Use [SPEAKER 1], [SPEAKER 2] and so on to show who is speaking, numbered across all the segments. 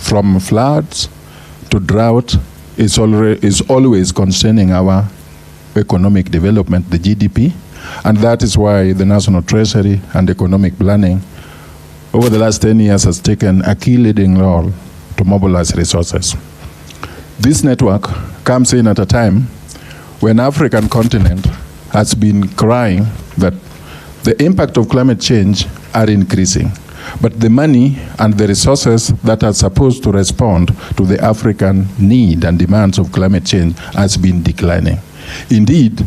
[SPEAKER 1] from floods to drought is always concerning our economic development, the GDP, and that is why the National Treasury and economic planning over the last 10 years has taken a key leading role to mobilize resources. This network comes in at a time when the African continent has been crying that the impact of climate change are increasing, but the money and the resources that are supposed to respond to the African need and demands of climate change has been declining. Indeed,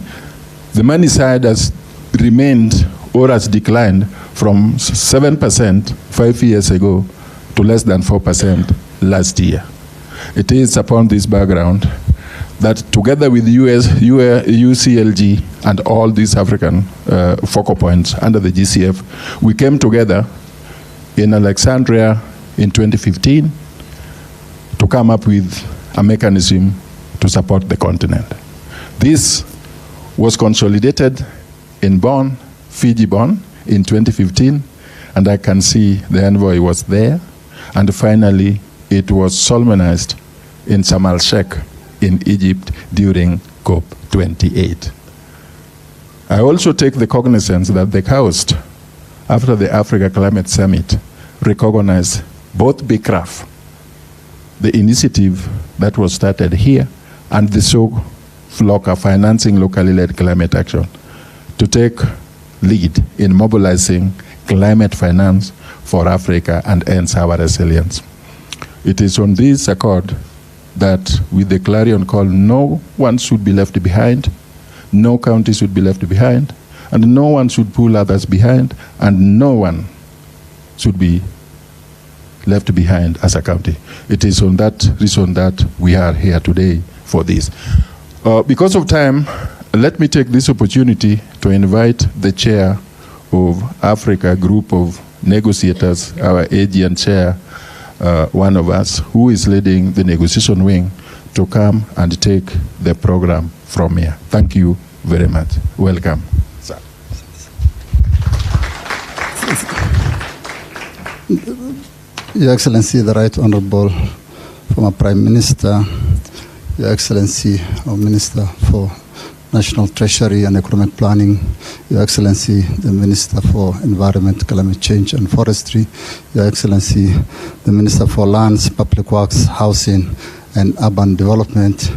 [SPEAKER 1] the money side has remained or has declined from 7% 5 years ago to less than 4% last year. It is upon this background that together with UCLG and all these African focal points under the GCF, we came together in Alexandria in 2015 to come up with a mechanism to support the continent. This was consolidated in Bonn, Fiji Bonn, in 2015, and I can see the envoy was there, and finally it was solemnized in Sharm el-Sheikh in Egypt during COP28. I also take the cognizance that the Coast, after the Africa Climate Summit, recognized both BICRAF, the initiative that was started here, and the SOLOCA, Financing Locally Led Climate Action, to take lead in mobilizing climate finance for Africa and hence our resilience. It is on this accord that with the clarion call, no one should be left behind, no county should be left behind, and no one should pull others behind, and no one should be left behind as a county. It is on that reason that we are here today for this. Because of time, let me take this opportunity to invite the chair of Africa Group of Negotiators, our AGN chair, one of us, who is leading the negotiation wing, to come and take the program from here. Thank you very much. Welcome. Sir.
[SPEAKER 2] Your Excellency, the Right Honorable former Prime Minister, Your Excellency, our Minister for National Treasury and Economic Planning, Your Excellency, the Minister for Environment, Climate Change and Forestry, Your Excellency, the Minister for Lands, Public Works, Housing and Urban Development,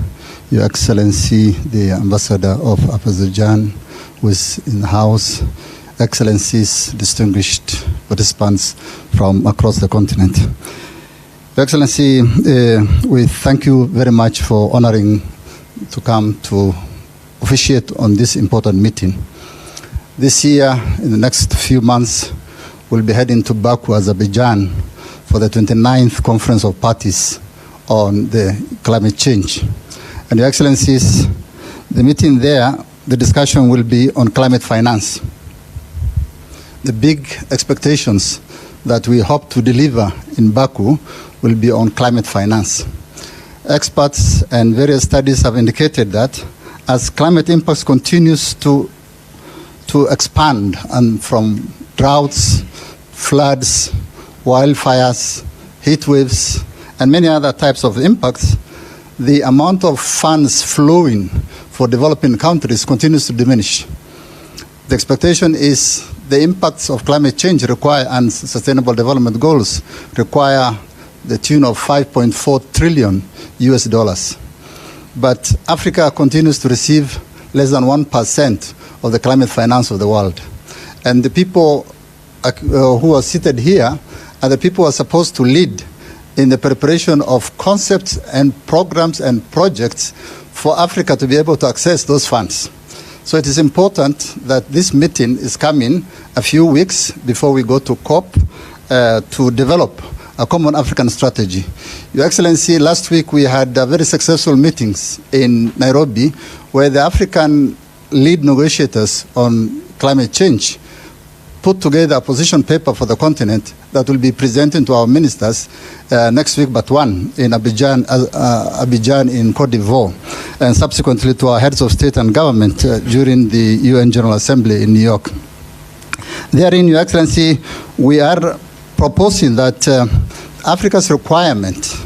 [SPEAKER 2] Your Excellency, the Ambassador of Azerbaijan, who is in the House, Excellencies, distinguished participants from across the continent. Your Excellency, we thank you very much for honoring to come to officiate on this important meeting. This year, in the next few months, we'll be heading to Baku, Azerbaijan, for the 29th Conference of Parties on the climate change. And Your Excellencies, the meeting there, the discussion will be on climate finance. The big expectations that we hope to deliver in Baku will be on climate finance. Experts and various studies have indicated that as climate impacts continues to expand, and from droughts, floods, wildfires, heat waves, and many other types of impacts, the amount of funds flowing for developing countries continues to diminish. The expectation is the impacts of climate change require, and sustainable development goals require, the tune of $5.4 trillion US. But Africa continues to receive less than 1% of the climate finance of the world. And the people who are seated here are the people who are supposed to lead in the preparation of concepts and programs and projects for Africa to be able to access those funds. So it is important that this meeting is coming a few weeks before we go to COP to develop a common African strategy. Your Excellency, last week we had very successful meetings in Nairobi where the African lead negotiators on climate change put together a position paper for the continent that will be presented to our ministers next week but one in Abidjan in Cote d'Ivoire, and subsequently to our heads of state and government during the UN General Assembly in New York. Therein, Your Excellency, we are proposing that Africa's requirement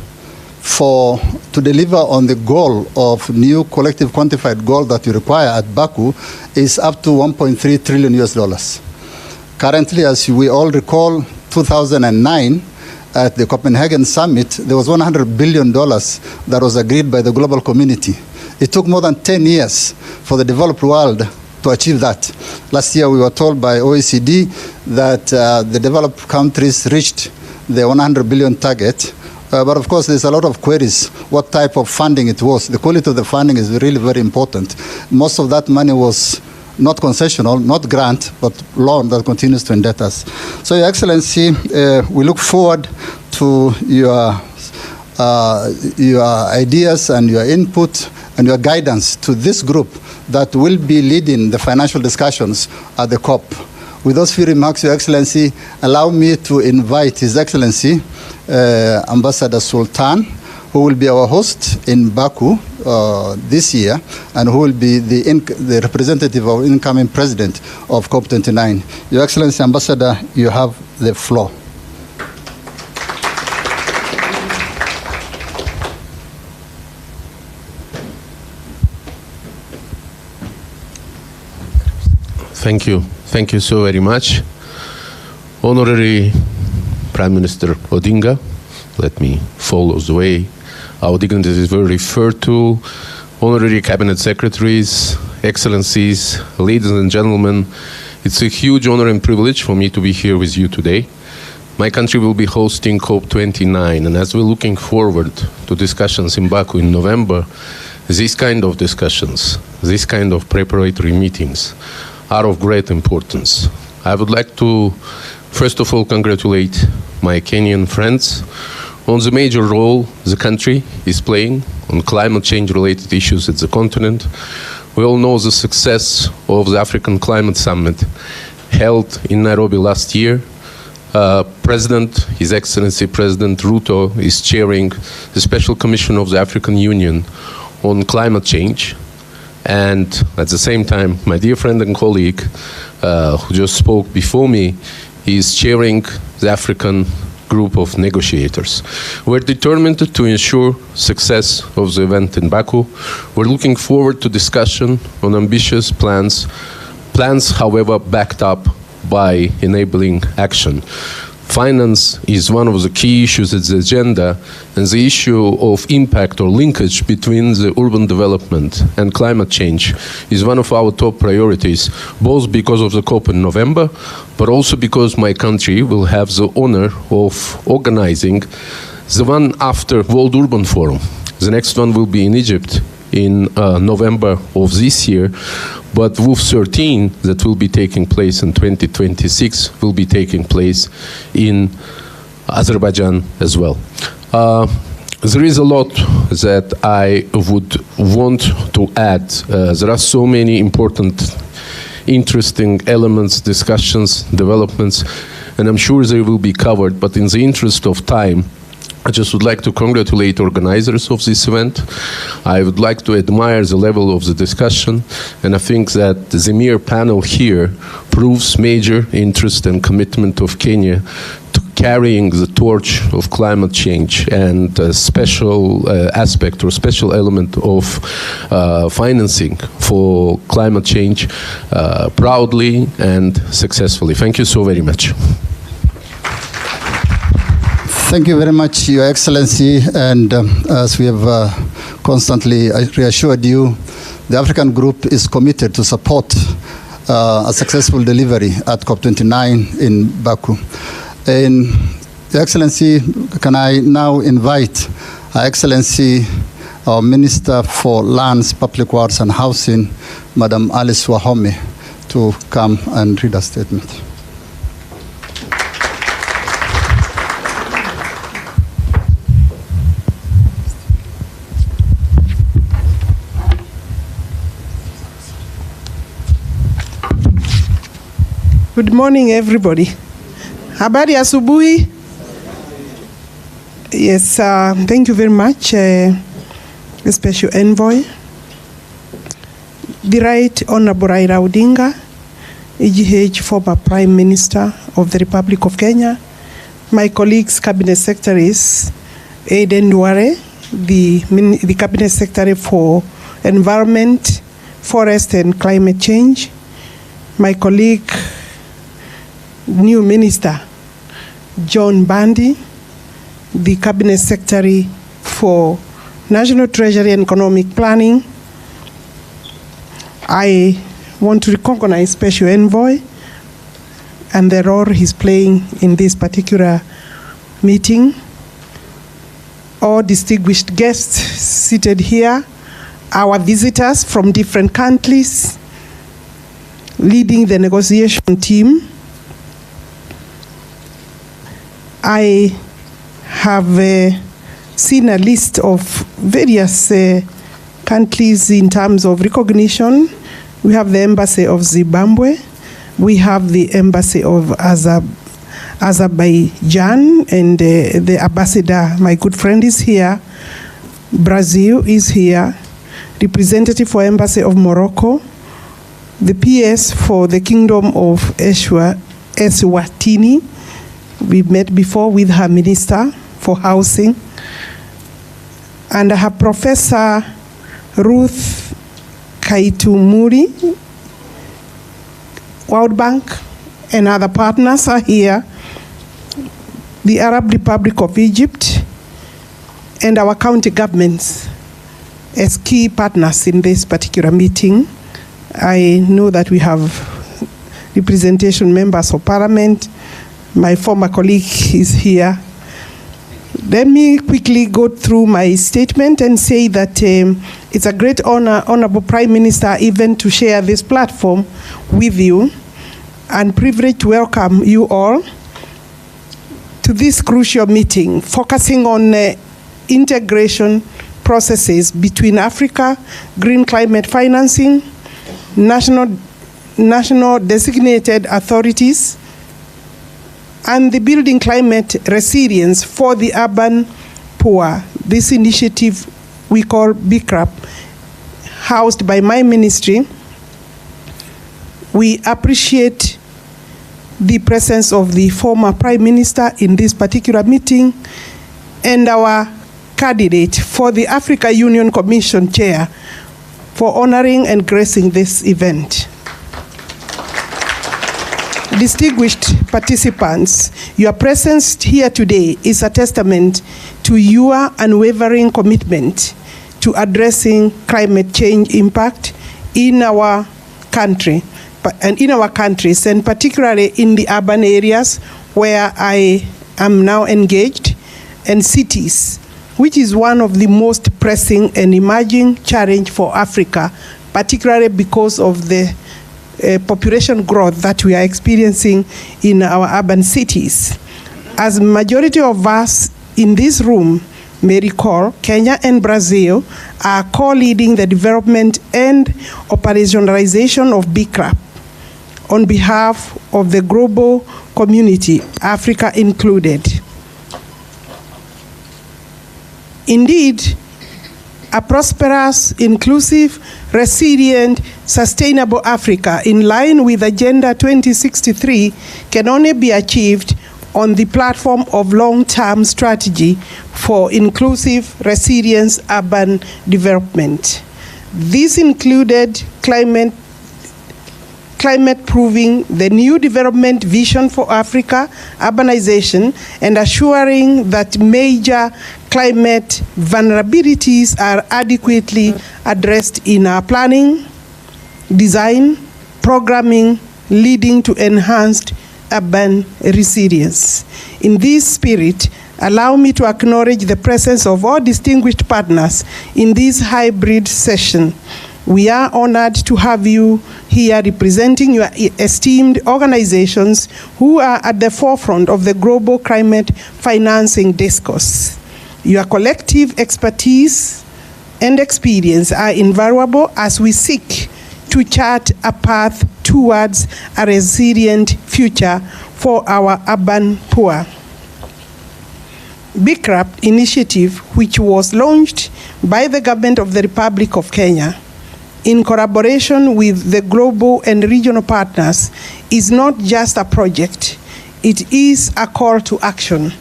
[SPEAKER 2] to deliver on the goal of new collective quantified goal that you require at Baku is up to $1.3 trillion. Currently, as we all recall, 2009, at the Copenhagen summit, there was $100 billion that was agreed by the global community. It took more than 10 years for the developed world to achieve that. Last year, we were told by OECD that the developed countries reached the 100 billion target. But of course, there's a lot of queries what type of funding it was. The quality of the funding is really very important. Most of that money was not concessional, not grant, but loan that continues to indebt us. So, Your Excellency, we look forward to your ideas and your input and your guidance to this group that will be leading the financial discussions at the COP. With those few remarks, Your Excellency, allow me to invite His Excellency, Ambassador Sultan, who will be our host in Baku this year, and who will be the representative of incoming president of COP29. Your Excellency, Ambassador, you have the floor.
[SPEAKER 3] Thank you. Thank you so very much. Honorary Prime Minister Odinga, let me follow the way our dignitaries were referred to. Honorary Cabinet Secretaries, Excellencies, ladies and gentlemen, it's a huge honor and privilege for me to be here with you today. My country will be hosting COP29, and as we're looking forward to discussions in Baku in November, these kind of discussions, these kind of preparatory meetings are of great importance. I would like to, first of all, congratulate my Kenyan friends on the major role the country is playing on climate change-related issues at the continent. We all know the success of the African Climate Summit held in Nairobi last year. His Excellency President Ruto is chairing the Special Commission of the African Union on climate change. And at the same time, my dear friend and colleague who just spoke before me is chairing the African group of negotiators. We're determined to ensure success of the event in Baku. We're looking forward to discussion on ambitious plans, however, backed up by enabling action. Finance is one of the key issues at the agenda, and the issue of impact or linkage between the urban development and climate change is one of our top priorities, both because of the COP in November, but also because my country will have the honor of organizing the one after World Urban Forum. The next one will be in Egypt in November of this year, but WUF 13 that will be taking place in 2026 will be taking place in Azerbaijan as well. There is a lot that I would want to add. There are so many important, interesting elements, discussions, developments, and I'm sure they will be covered, but in the interest of time, I just would like to congratulate organizers of this event. I would like to admire the level of the discussion, and I think that the mere panel here proves major interest and commitment of Kenya to carrying the torch of climate change and a special aspect or special element of financing for climate change proudly and successfully. Thank you so very much.
[SPEAKER 2] Thank you very much, Your Excellency. And as we have constantly reassured you, the African Group is committed to support a successful delivery at COP29 in Baku. And Your Excellency, can I now invite Her Excellency, our Minister for Lands, Public Works and Housing, Madam Alice Wahome, to come and read a statement.
[SPEAKER 4] Good morning, everybody. Habari asubuhi. Yes, thank you very much, the Special Envoy. The Right Honorable Raila Odinga, EGH former Prime Minister of the Republic of Kenya, my colleagues, Cabinet Secretaries, Aiden Duare, the Cabinet Secretary for Environment, Forest and Climate Change, my colleague, new Minister John Bandi, the Cabinet Secretary for National Treasury and Economic Planning. I want to recognize Special Envoy and the role he's playing in this particular meeting. All distinguished guests seated here, our visitors from different countries, leading the negotiation team. I have seen a list of various countries in terms of recognition. We have the Embassy of Zimbabwe. We have the Embassy of Azerbaijan, and the ambassador, my good friend, is here. Brazil is here. Representative for Embassy of Morocco. The PS for the Kingdom of Eswatini. We met before with her Minister for Housing. And I have Professor Ruth Kaitumuri, World Bank, and other partners are here. The Arab Republic of Egypt, and our county governments as key partners in this particular meeting. I know that we have representation members of parliament. My former colleague is here. Let me quickly go through my statement and say that it's a great honor, Honorable Prime Minister, even to share this platform with you, and privilege to welcome you all to this crucial meeting, focusing on integration processes between Africa, green climate financing, national designated authorities, and the building climate resilience for the urban poor. This initiative we call BCRAP, housed by my ministry. We appreciate the presence of the former Prime Minister in this particular meeting and our candidate for the Africa Union Commission Chair for honoring and gracing this event. Distinguished participants, your presence here today is a testament to your unwavering commitment to addressing climate change impact in our country, and in our countries, and particularly in the urban areas where I am now engaged, and cities, which is one of the most pressing and emerging challenge for Africa, particularly because of the population growth that we are experiencing in our urban cities. As majority of us in this room may recall, Kenya and Brazil are co-leading the development and operationalization of BCRAP on behalf of the global community, Africa included. Indeed, a prosperous, inclusive, resilient, sustainable Africa in line with Agenda 2063 can only be achieved on the platform of long-term strategy for inclusive, resilient urban development. This included climate proving the new development vision for Africa, urbanization, and assuring that major climate vulnerabilities are adequately addressed in our planning, design, programming, leading to enhanced urban resilience. In this spirit, allow me to acknowledge the presence of all distinguished partners in this hybrid session. We are honored to have you here representing your esteemed organizations who are at the forefront of the global climate financing discourse. Your collective expertise and experience are invaluable as we seek to chart a path towards a resilient future for our urban poor. BCRAP initiative, which was launched by the government of the Republic of Kenya in collaboration with the global and regional partners, is not just a project, it is a call to action,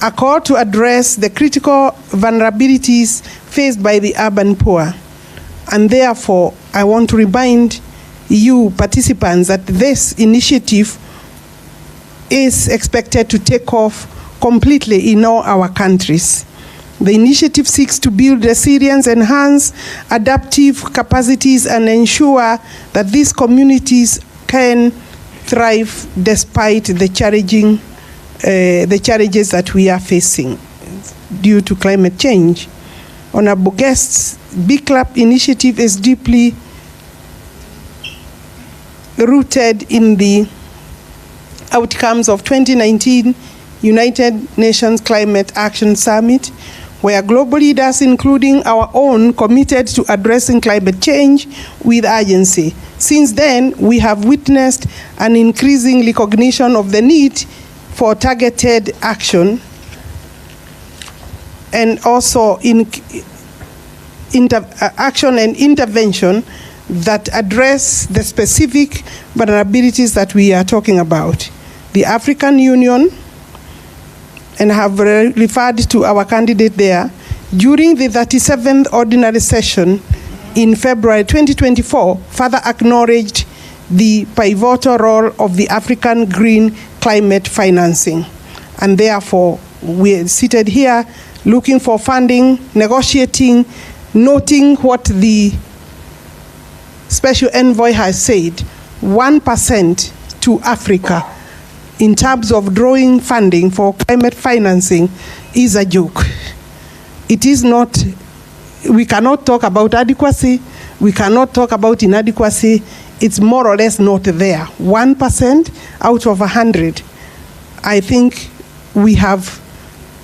[SPEAKER 4] a call to address the critical vulnerabilities faced by the urban poor. And therefore, I want to remind you participants that this initiative is expected to take off completely in all our countries. The initiative seeks to build resilience, enhance adaptive capacities, and ensure that these communities can thrive despite the challenges that we are facing due to climate change. Honorable guests, BCLAP initiative is deeply rooted in the outcomes of 2019 United Nations Climate Action Summit, where global leaders, including our own, committed to addressing climate change with urgency. Since then, we have witnessed an increasing recognition of the need for targeted action and also action and intervention that address the specific vulnerabilities that we are talking about. The African Union, and have referred to our candidate there, during the 37th ordinary session in February 2024, further acknowledged the pivotal role of the African green climate financing. And therefore, we're seated here looking for funding, negotiating, noting what the Special Envoy has said, 1% to Africa in terms of drawing funding for climate financing is a joke. It is not, we cannot talk about adequacy, we cannot talk about inadequacy, it's more or less not there. 1% out of 100. I think we have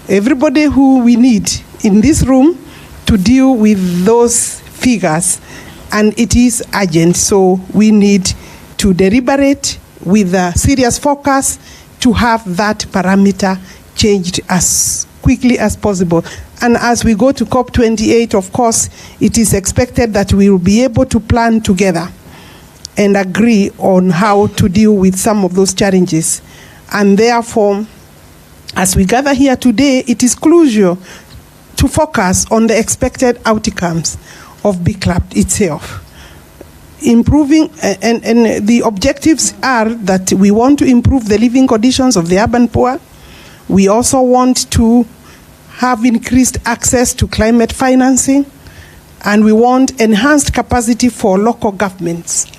[SPEAKER 4] everybody who we need in this room to deal with those figures, and it is urgent, so we need to deliberate with a serious focus to have that parameter changed as quickly as possible. And as we go to COP28, of course, it is expected that we will be able to plan together and agree on how to deal with some of those challenges. And therefore, as we gather here today, it is crucial to focus on the expected outcomes of BCLAP itself. Improving, and the objectives are that we want to improve the living conditions of the urban poor. We also want to have increased access to climate financing, and we want enhanced capacity for local governments.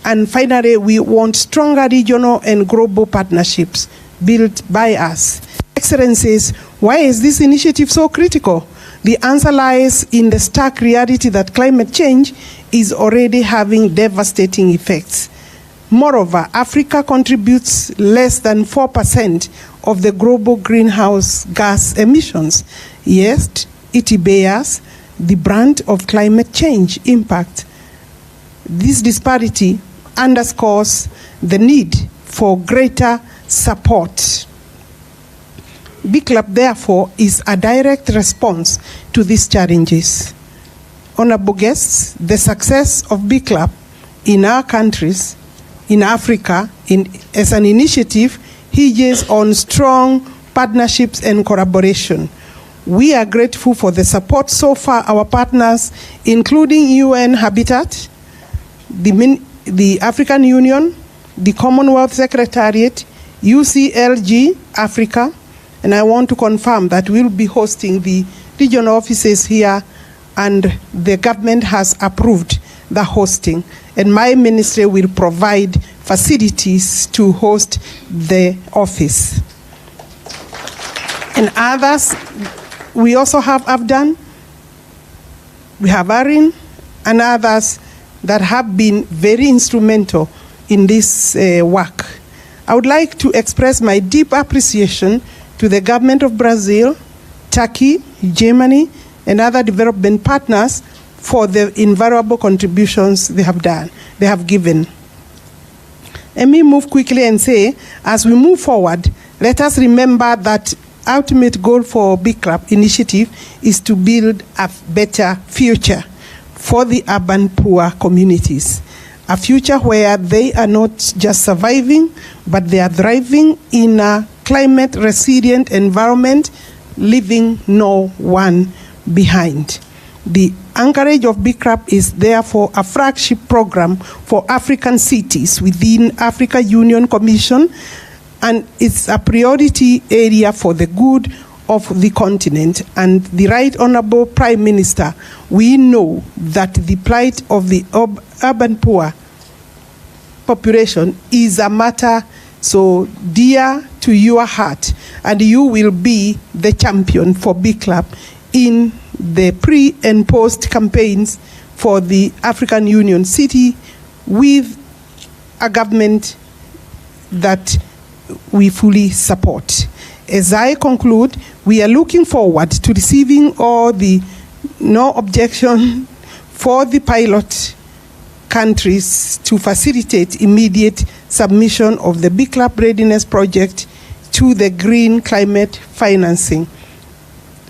[SPEAKER 4] And finally, we want stronger regional and global partnerships built by us. Excellencies, why is this initiative so critical? The answer lies in the stark reality that climate change is already having devastating effects. Moreover, Africa contributes less than 4% of the global greenhouse gas emissions, yet it bears the brunt of climate change impact. This disparity underscores the need for greater support. BCLAP, therefore, is a direct response to these challenges. Honorable guests, the success of BCLAP in our countries, in Africa, as an initiative, hinges on strong partnerships and collaboration. We are grateful for the support so far our partners, including UN Habitat, the African Union, the Commonwealth Secretariat, UCLG Africa, and I want to confirm that we'll be hosting the regional offices here, and the government has approved the hosting. And my ministry will provide facilities to host the office. And others, we also have AFDAN, we have ARIN, and others that have been very instrumental in this work. I would like to express my deep appreciation to the government of Brazil, Turkey, Germany, and other development partners for the invaluable contributions they have given. Let me move quickly and say, as we move forward, let us remember that ultimate goal for BCLAP initiative is to build a better future for the urban poor communities. A future where they are not just surviving, but they are thriving in a climate resilient environment, leaving no one behind. The anchorage of BCRAP is therefore a flagship program for African cities within Africa Union Commission, and it's a priority area for the good of the continent. And the Right Honorable Prime Minister, we know that the plight of the urban poor population is a matter so dear to your heart, and you will be the champion for BCLAP in the pre and post campaigns for the African Union city with a government that we fully support. As I conclude, we are looking forward to receiving all the no objection for the pilot countries to facilitate immediate submission of the BCLAP readiness project to the green climate financing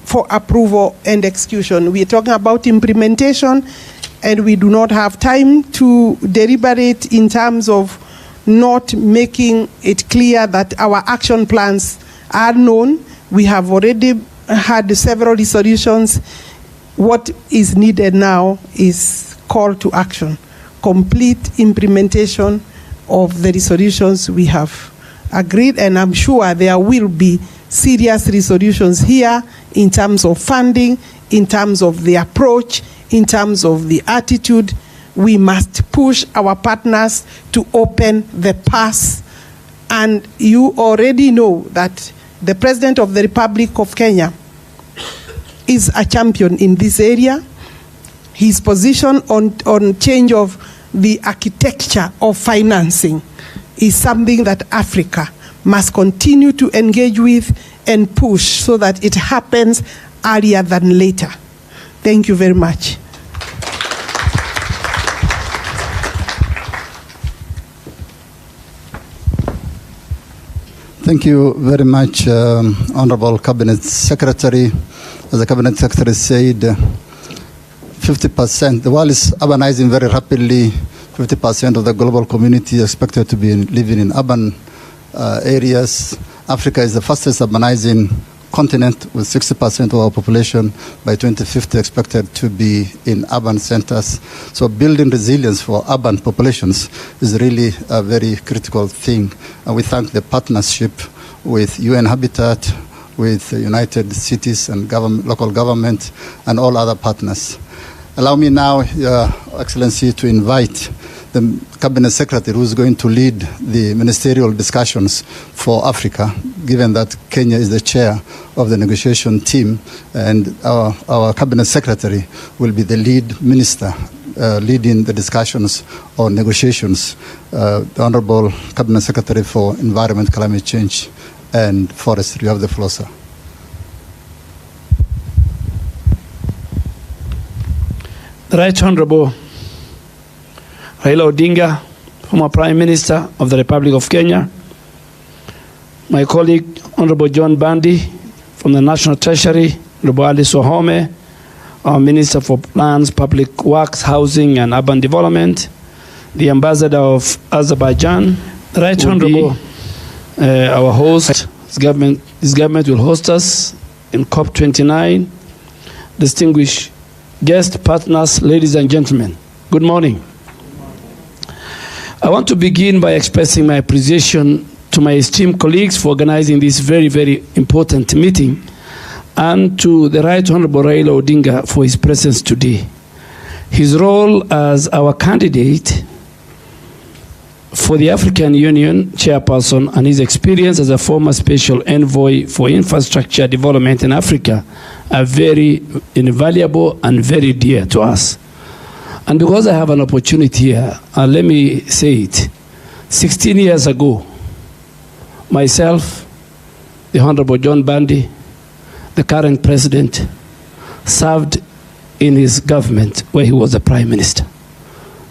[SPEAKER 4] for approval and execution. We are talking about implementation, and we do not have time to deliberate in terms of not making it clear that our action plans are known. We have already had several resolutions. What is needed now is call to action, complete implementation of the resolutions we have agreed, and I'm sure there will be serious resolutions here in terms of funding, in terms of the approach, in terms of the attitude. We must push our partners to open the pass. And you already know that the President of the Republic of Kenya is a champion in this area. His position on change of the architecture of financing is something that Africa must continue to engage with and push so that it happens earlier than later. Thank you very much.
[SPEAKER 2] Thank you very much, Honorable Cabinet Secretary. As the Cabinet Secretary said, 50%, the world is urbanizing very rapidly. 50% of the global community is expected to be living in urban areas. Africa is the fastest urbanizing continent, with 60% of our population by 2050 expected to be in urban centers. So building resilience for urban populations is really a very critical thing. And we thank the partnership with UN Habitat, with United Cities and local government, and all other partners. Allow me now, Your Excellency, to invite the Cabinet Secretary who is going to lead the ministerial discussions for Africa, given that Kenya is the chair of the negotiation team, and our Cabinet Secretary will be the lead minister leading the discussions on negotiations. The Honorable Cabinet Secretary for Environment, Climate Change and Forestry. You have the floor, sir.
[SPEAKER 5] The Right Honorable Raila Odinga, former Prime Minister of the Republic of Kenya, my colleague Honorable John Bandi from the National Treasury, Honorable Alice Wahome, our Minister for Plans, Public Works, Housing and Urban Development, the Ambassador of Azerbaijan, the Right Honorable, our host, his government will host us in COP29, distinguished guests, partners, ladies and gentlemen, good morning. I want to begin by expressing my appreciation to my esteemed colleagues for organizing this very, very important meeting, and to the Right Honorable Raila Odinga for his presence today. His role as our candidate for the African Union chairperson and his experience as a former special envoy for infrastructure development in Africa are very invaluable and very dear to us. And because I have an opportunity here, let me say it. 16 years ago, myself, the Honorable John Bandi, the current president, served in his government where he was the Prime Minister.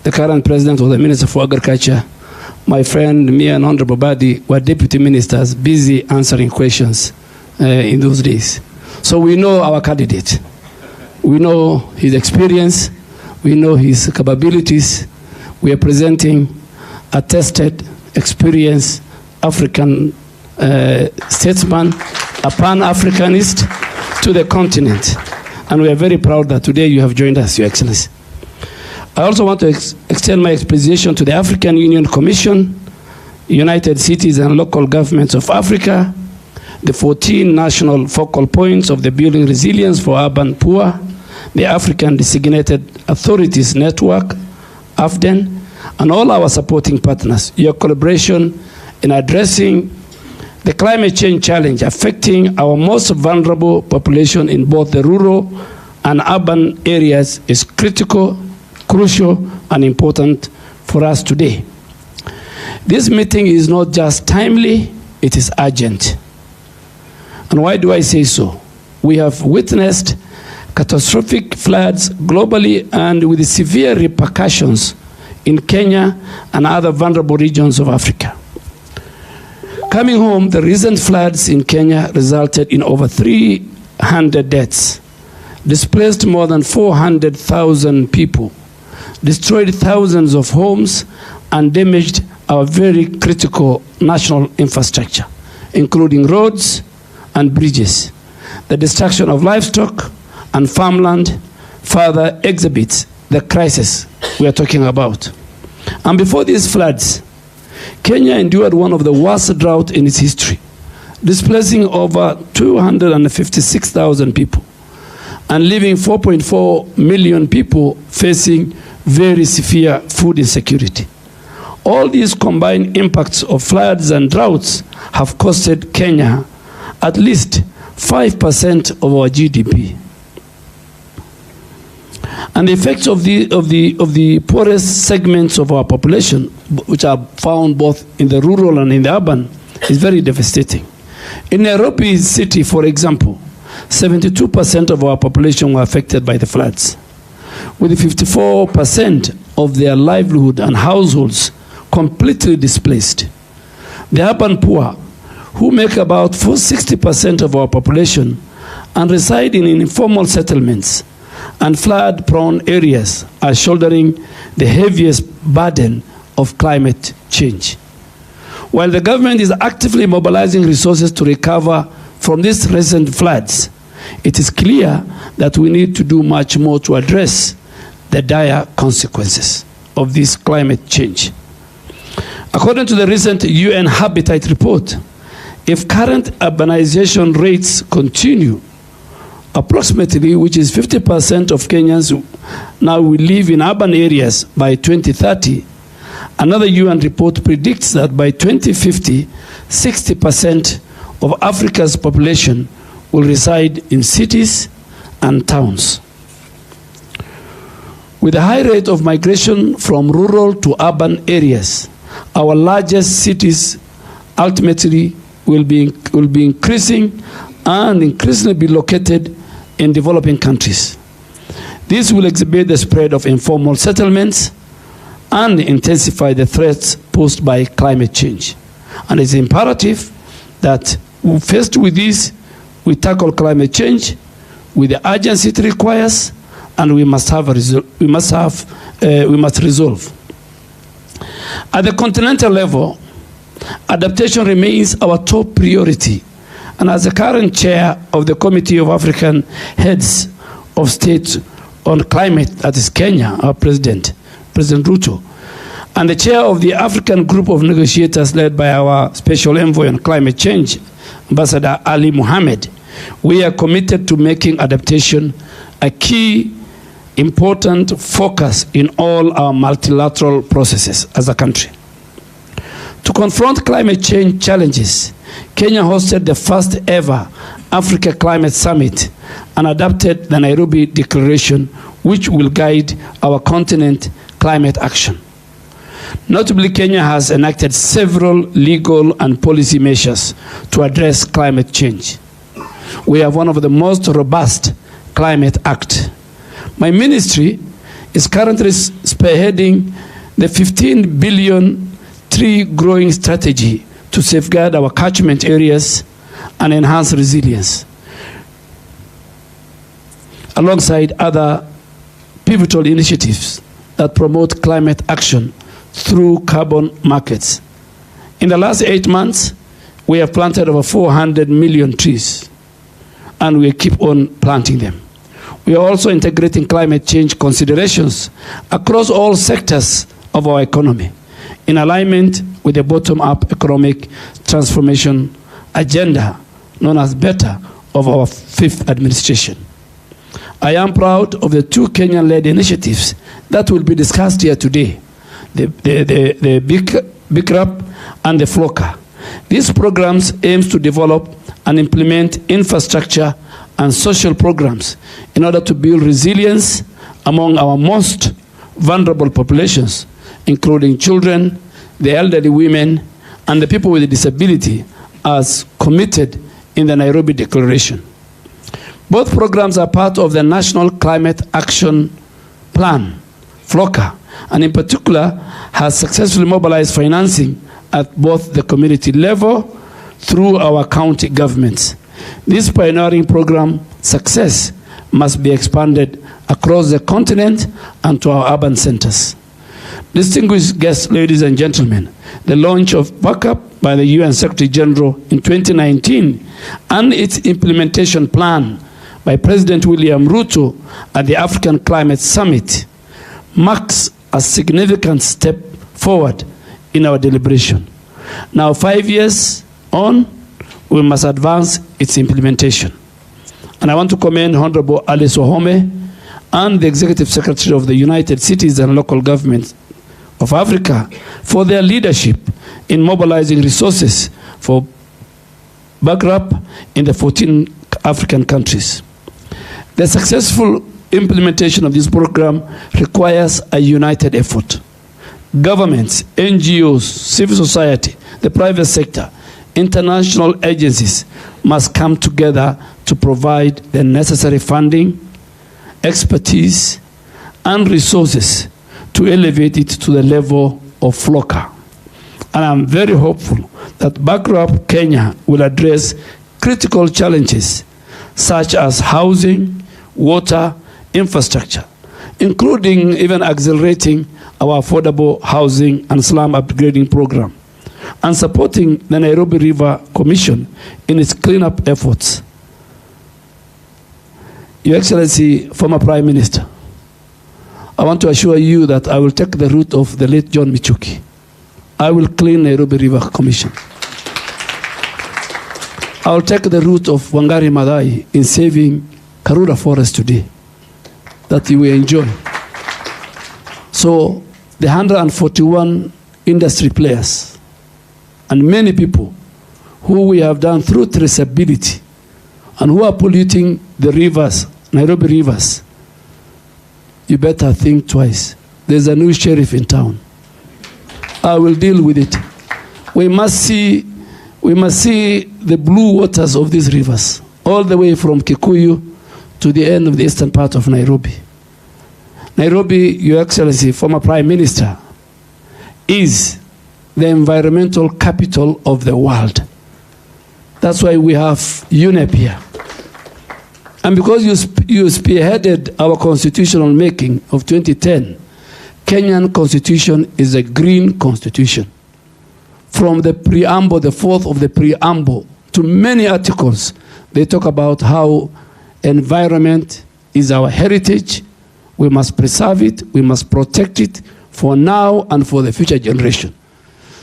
[SPEAKER 5] The current president was the Minister for Agriculture. My friend, me and Honorable Badi were deputy ministers busy answering questions in those days. So we know our candidate. We know his experience. We know his capabilities. We are presenting a tested, experienced African statesman, a Pan-Africanist to the continent. And we are very proud that today you have joined us, Your Excellency. I also want to extend my appreciation to the African Union Commission, United Cities and Local Governments of Africa, the 14 national focal points of the Building Resilience for Urban Poor, the African Designated Authorities Network, AFDEN, and all our supporting partners. Your collaboration in addressing the climate change challenge affecting our most vulnerable population in both the rural and urban areas is critical, crucial, and important for us today. This meeting is not just timely, it is urgent. And why do I say so? We have witnessed catastrophic floods globally and with severe repercussions in Kenya and other vulnerable regions of Africa. Coming home, the recent floods in Kenya resulted in over 300 deaths, displaced more than 400,000 people, destroyed thousands of homes, and damaged our very critical national infrastructure, including roads and bridges. The destruction of livestock and farmland further exhibits the crisis we are talking about. And before these floods, Kenya endured one of the worst droughts in its history, displacing over 256,000 people and leaving 4.4 million people facing very severe food insecurity. All these combined impacts of floods and droughts have costed Kenya at least 5% of our GDP. And the effects of the poorest segments of our population, which are found both in the rural and in the urban, is very devastating. In Nairobi city, for example, 72% of our population were affected by the floods, with 54% of their livelihood and households completely displaced. The urban poor, who make about 60% of our population and reside in informal settlements and flood-prone areas, are shouldering the heaviest burden of climate change. While the government is actively mobilizing resources to recover from these recent floods, it is clear that we need to do much more to address the dire consequences of this climate change. According to the recent UN Habitat report, if current urbanization rates continue, approximately, which is 50% of Kenyans now will live in urban areas by 2030, another UN report predicts that by 2050, 60% of Africa's population will reside in cities and towns. With a high rate of migration from rural to urban areas, our largest cities ultimately will be increasing and increasingly be located in developing countries. This will exhibit the spread of informal settlements and intensify the threats posed by climate change. And it's imperative that, faced with this, we tackle climate change with the urgency it requires, and we must resolve. At the continental level, adaptation remains our top priority. And as the current chair of the Committee of African Heads of State on Climate, that is Kenya, our President Ruto, and the chair of the African Group of Negotiators led by our Special Envoy on Climate Change, Ambassador Ali Mohammed, we are committed to making adaptation a key, important focus in all our multilateral processes as a country. To confront climate change challenges, Kenya hosted the first ever Africa Climate Summit and adopted the Nairobi Declaration, which will guide our continent climate action. Notably, Kenya has enacted several legal and policy measures to address climate change. We have one of the most robust Climate Act. My ministry is currently spearheading the 15 billion tree growing strategy to safeguard our catchment areas and enhance resilience, alongside other pivotal initiatives that promote climate action through carbon markets. In the last 8 months, We have planted over 400 million trees, and we keep on planting them. We are also integrating climate change considerations across all sectors of our economy in alignment with the bottom-up economic transformation agenda known as BETTER of our fifth administration. I am proud of the two Kenyan-led initiatives that will be discussed here today, the BICRAP and the FLOCA. These programs aim to develop and implement infrastructure and social programs in order to build resilience among our most vulnerable populations, including children, the elderly women, and the people with disability, as committed in the Nairobi Declaration. Both programs are part of the National Climate Action Plan, FLOCA, and in particular has successfully mobilized financing at both the community level through our county governments. This pioneering program success must be expanded across the continent and to our urban centers. Distinguished guests, ladies and gentlemen, the launch of BACkup by the UN Secretary General in 2019 and its implementation plan by President William Ruto at the African Climate Summit marks a significant step forward in our deliberation. Now, 5 years on, we must advance its implementation. And I want to commend Honorable Alice Wahome and the Executive Secretary of the United Cities and Local Governments of Africa for their leadership in mobilizing resources for BACkup in the 14 African countries. The successful implementation of this program requires a united effort. Governments, NGOs, civil society, the private sector, international agencies must come together to provide the necessary funding, expertise, and resources to elevate it to the level of FLOCA. And I'm very hopeful that BACkup Kenya will address critical challenges such as housing, water, infrastructure, including even accelerating our affordable housing and slum upgrading program, and supporting the Nairobi River Commission in its cleanup efforts. Your Excellency, former Prime Minister, I want to assure you that I will take the route of the late John Michuki. I will clean Nairobi River Commission. I will take the route of Wangari Maathai in saving Karura Forest today, that you will enjoy. So the 141 industry players and many people who we have done through traceability and who are polluting the rivers, Nairobi rivers, you better think twice. There's a new sheriff in town. I will deal with it. We must see the blue waters of these rivers, all the way from Kikuyu to the end of the eastern part of Nairobi. Nairobi, Your Excellency, former Prime Minister, is the environmental capital of the world. That's why we have UNEP here. And because you spearheaded our constitutional making of 2010, Kenyan constitution is a green constitution. From the preamble, the fourth of the preamble, to many articles, they talk about how environment is our heritage. We must preserve it, we must protect it for now and for the future generation.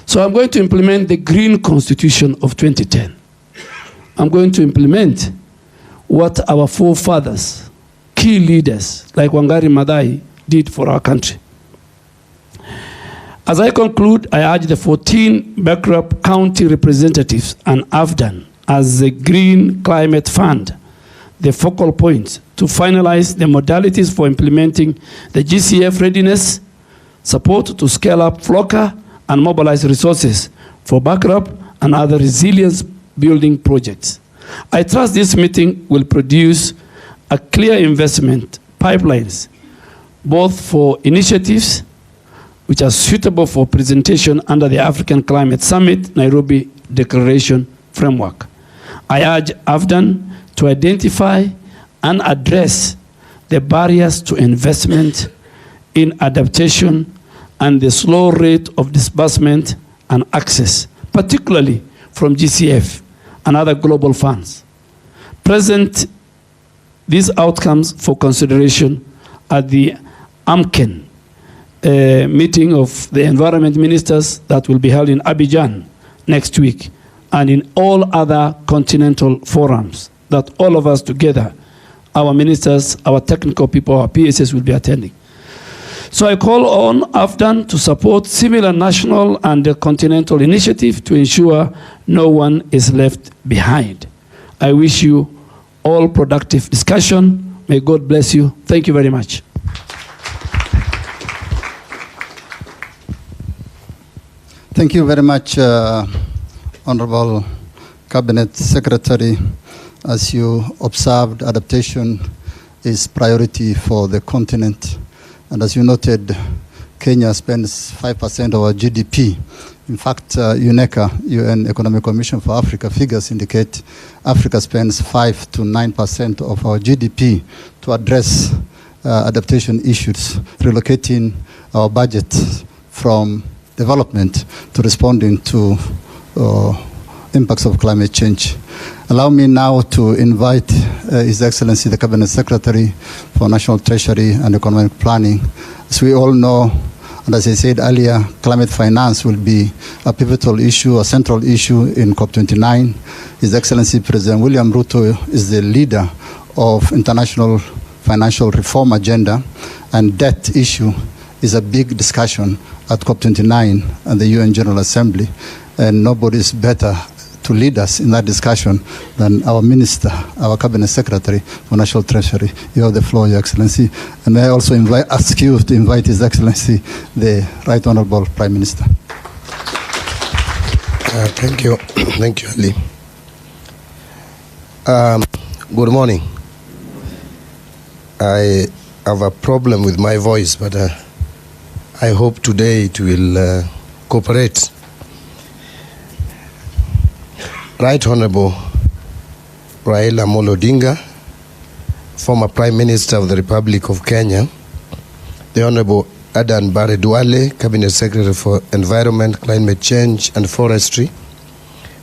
[SPEAKER 5] So I'm going to implement the Green Constitution of 2010. I'm going to implement what our forefathers, key leaders like Wangari Maathai did for our country. As I conclude, I urge the 14 BACkup county representatives and AFDAN as the Green Climate Fund, the focal point to finalize the modalities for implementing the GCF readiness, support to scale up FLOCA, and mobilize resources for BACkup and other resilience building projects. I trust this meeting will produce a clear investment pipelines, both for initiatives which are suitable for presentation under the African Climate Summit Nairobi Declaration framework. I urge AFDAN to identify and address the barriers to investment in adaptation and the slow rate of disbursement and access, particularly from GCF and other global funds. Present these outcomes for consideration at the AMCEN meeting of the environment ministers that will be held in Abidjan next week, and in all other continental forums that all of us together, our ministers, our technical people, our PSS will be attending. So I call on AFDAN to support similar national and continental initiatives to ensure no one is left behind. I wish you all productive discussion. May God bless you. Thank you very much.
[SPEAKER 2] Thank you very much, Honorable Cabinet Secretary. As you observed, adaptation is priority for the continent. And as you noted, Kenya spends 5% of our GDP. In fact, UNECA, UN Economic Commission for Africa, figures indicate Africa spends 5 to 9% of our GDP to address adaptation issues, relocating our budget from development to responding to impacts of climate change. Allow me now to invite His Excellency the Cabinet Secretary for National Treasury and Economic Planning. As we all know, and as I said earlier, climate finance will be a pivotal issue, a central issue in COP29. His Excellency President William Ruto is the leader of international financial reform agenda, and debt issue is a big discussion at COP29 and the UN General Assembly, and nobody is better to lead us in that discussion than our Minister, our Cabinet Secretary for National Treasury. You have the floor, Your Excellency. And may I also ask you to invite His Excellency, the Right Honorable Prime Minister.
[SPEAKER 6] Thank you. Thank you, Ali. Good morning. I have a problem with my voice, but I hope today it will cooperate. Right Honorable Raila Amolo Odinga, former Prime Minister of the Republic of Kenya, the Honorable Adan Bare Duale, Cabinet Secretary for Environment, Climate Change and Forestry,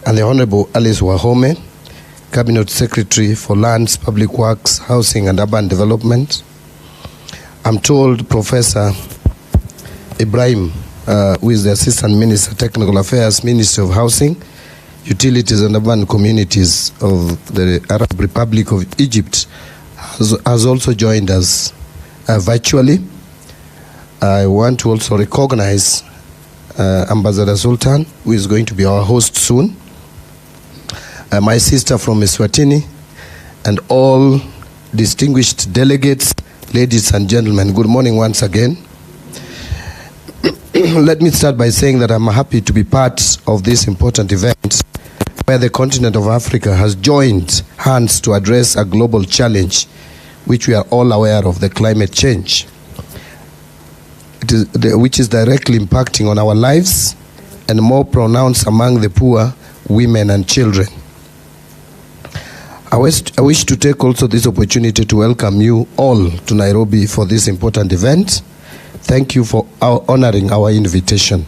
[SPEAKER 6] and the Honorable Alice Wahome, Cabinet Secretary for Lands, Public Works, Housing and Urban Development. I'm told Professor Ibrahim, who is the Assistant Minister, Technical Affairs, Ministry of Housing, Utilities and Urban Communities of the Arab Republic of Egypt, has also joined us virtually. I want to also recognize Ambassador Sultan, who is going to be our host soon, my sister from Eswatini, and all distinguished delegates, ladies and gentlemen. Good morning once again. Let me start by saying that I'm happy to be part of this important event where the continent of Africa has joined hands to address a global challenge which we are all aware of, the climate change, which is directly impacting on our lives and more pronounced among the poor, women and children. I wish to take also this opportunity to welcome you all to Nairobi for this important event. Thank you for honoring our invitation.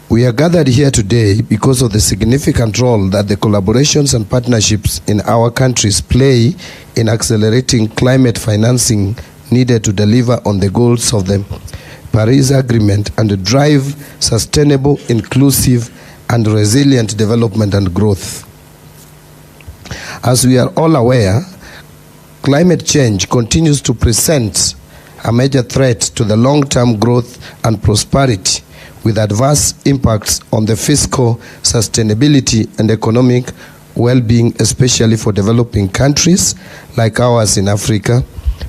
[SPEAKER 6] We are gathered here today because of the significant role that the collaborations and partnerships in our countries play in accelerating climate financing needed to deliver on the goals of the Paris Agreement and drive sustainable, inclusive, and resilient development and growth. As we are all aware, climate change continues to present a major threat to the long-term growth and prosperity, with adverse impacts on the fiscal sustainability and economic well-being, especially for developing countries like ours in Africa,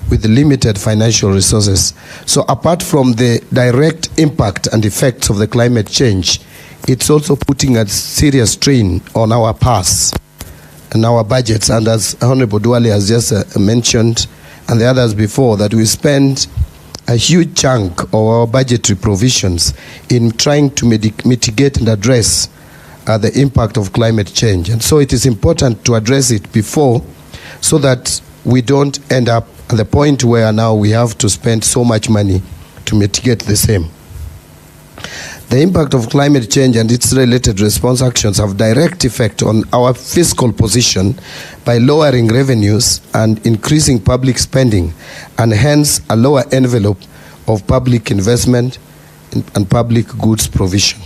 [SPEAKER 6] with limited financial resources. So apart from the direct impact and effects of the climate change, it's also putting a serious strain on our purse and our budgets. And as Honorable Duale has just mentioned, and the others before, that we spend a huge chunk of our budgetary provisions in trying to mitigate and address the impact of climate change. And so it is important to address it before, so that we don't end up at the point where now we have to spend so much money to mitigate the same. The impact of climate change and its related response actions have direct effect on our fiscal position by lowering revenues and increasing public spending, and hence a lower envelope of public investment and public goods provision.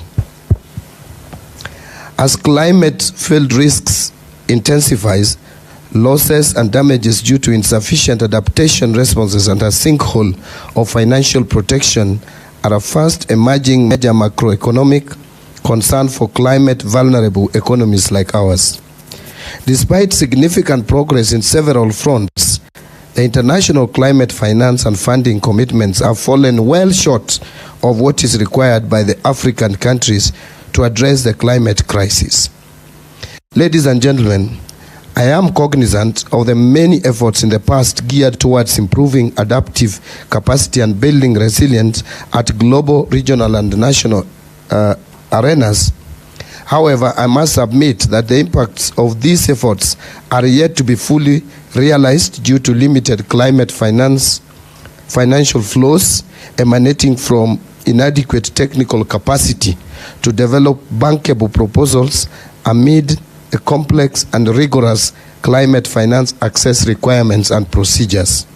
[SPEAKER 6] As climate-filled risks intensifies, losses and damages due to insufficient adaptation responses and a sinkhole of financial protection are a fast emerging major macroeconomic concern for climate vulnerable economies like ours. Despite significant progress in several fronts, the international climate finance and funding commitments have fallen well short of what is required by the African countries to address the climate crisis. Ladies and gentlemen, I am cognizant of the many efforts in the past geared towards improving adaptive capacity and building resilience at global, regional, and national arenas. However, I must admit that the impacts of these efforts are yet to be fully realized due to limited climate financial flows emanating from inadequate technical capacity to develop bankable proposals amid a complex and rigorous climate finance access requirements and procedures.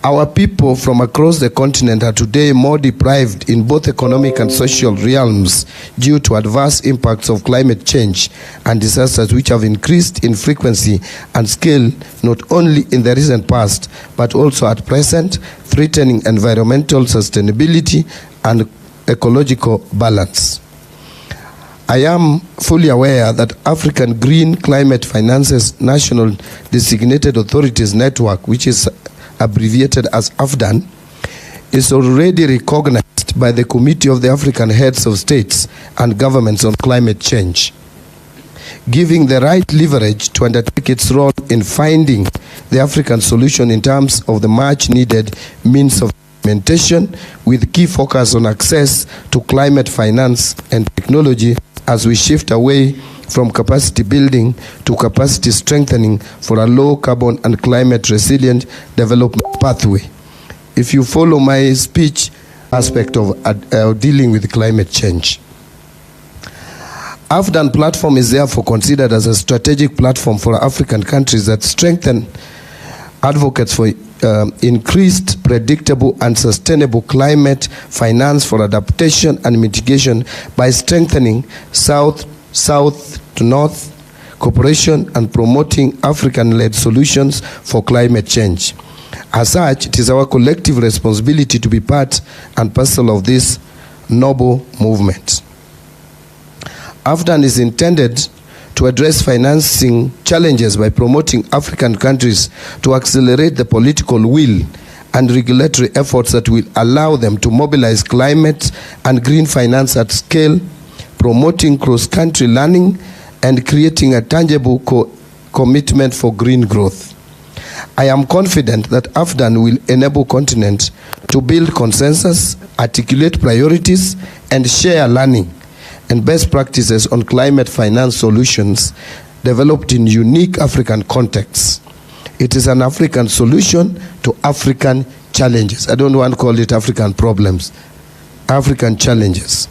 [SPEAKER 6] Our people from across the continent are today more deprived in both economic and social realms due to adverse impacts of climate change and disasters which have increased in frequency and scale not only in the recent past but also at present, threatening environmental sustainability and ecological balance. I am fully aware that African Green Climate Finance's National Designated Authorities Network, which is abbreviated as AFDAN, is already recognized by the Committee of the African Heads of States and Governments on Climate Change, giving the right leverage to undertake its role in finding the African solution in terms of the much needed means of implementation, with key focus on access to climate finance and technology as we shift away from capacity building to capacity strengthening for a low carbon and climate resilient development pathway. If you follow my speech aspect of dealing with climate change. AFDAN platform is therefore considered as a strategic platform for African countries that strengthen advocates for increased, predictable, and sustainable climate finance for adaptation and mitigation by strengthening south to north cooperation and promoting African-led solutions for climate change. As such, it is our collective responsibility to be part and parcel of this noble movement. AFDAN is intended to address financing challenges by promoting African countries to accelerate the political will and regulatory efforts that will allow them to mobilize climate and green finance at scale, promoting cross-country learning and creating a tangible commitment for green growth. I am confident that AFDAN will enable continent to build consensus, articulate priorities, and share learning and best practices on climate finance solutions developed in unique African contexts. It is an African solution to African challenges. I don't want to call it African problems, African challenges.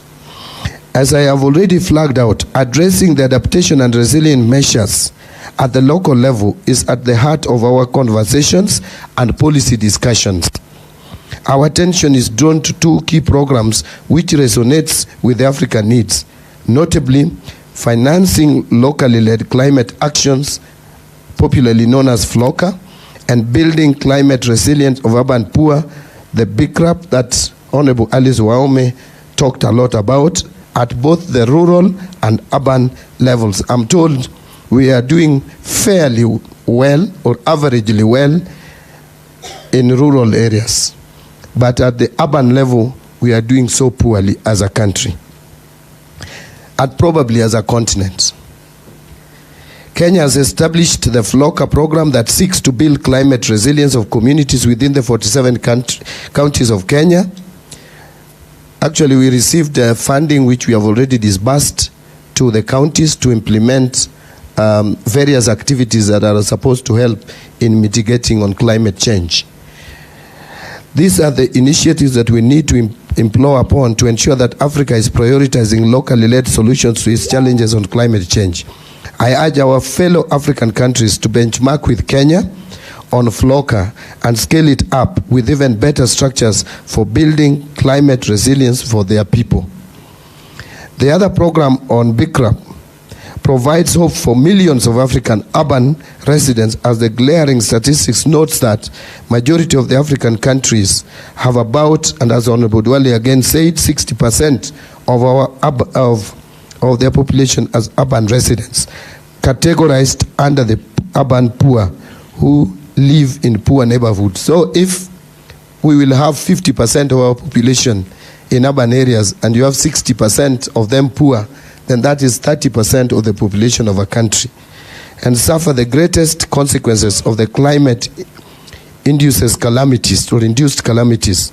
[SPEAKER 6] As I have already flagged out, addressing the adaptation and resilient measures at the local level is at the heart of our conversations and policy discussions. Our attention is drawn to two key programs which resonates with the African needs, notably financing locally led climate actions, popularly known as FLOCA, and building climate resilience of urban poor, the BICRAP that Honorable Alice Waume talked a lot about, at both the rural and urban levels. I'm told we are doing fairly well or averagely well in rural areas. But at the urban level, we are doing so poorly as a country, and probably as a continent. Kenya has established the FLOCA program that seeks to build climate resilience of communities within the 47 counties of Kenya. Actually, we received funding which we have already disbursed to the counties to implement various activities that are supposed to help in mitigating on climate change. These are the initiatives that we need to implore upon to ensure that Africa is prioritizing locally led solutions to its challenges on climate change. I urge our fellow African countries to benchmark with Kenya on FLOCA and scale it up with even better structures for building climate resilience for their people. The other program on BICRA provides hope for millions of African urban residents, as the glaring statistics notes that majority of the African countries have about, and as Honorable Dwale again said, 60% of their population as urban residents, categorized under the urban poor who live in poor neighborhoods. So if we will have 50% of our population in urban areas and you have 60% of them poor, then that is 30% of the population of a country, and suffer the greatest consequences of the climate induced calamities.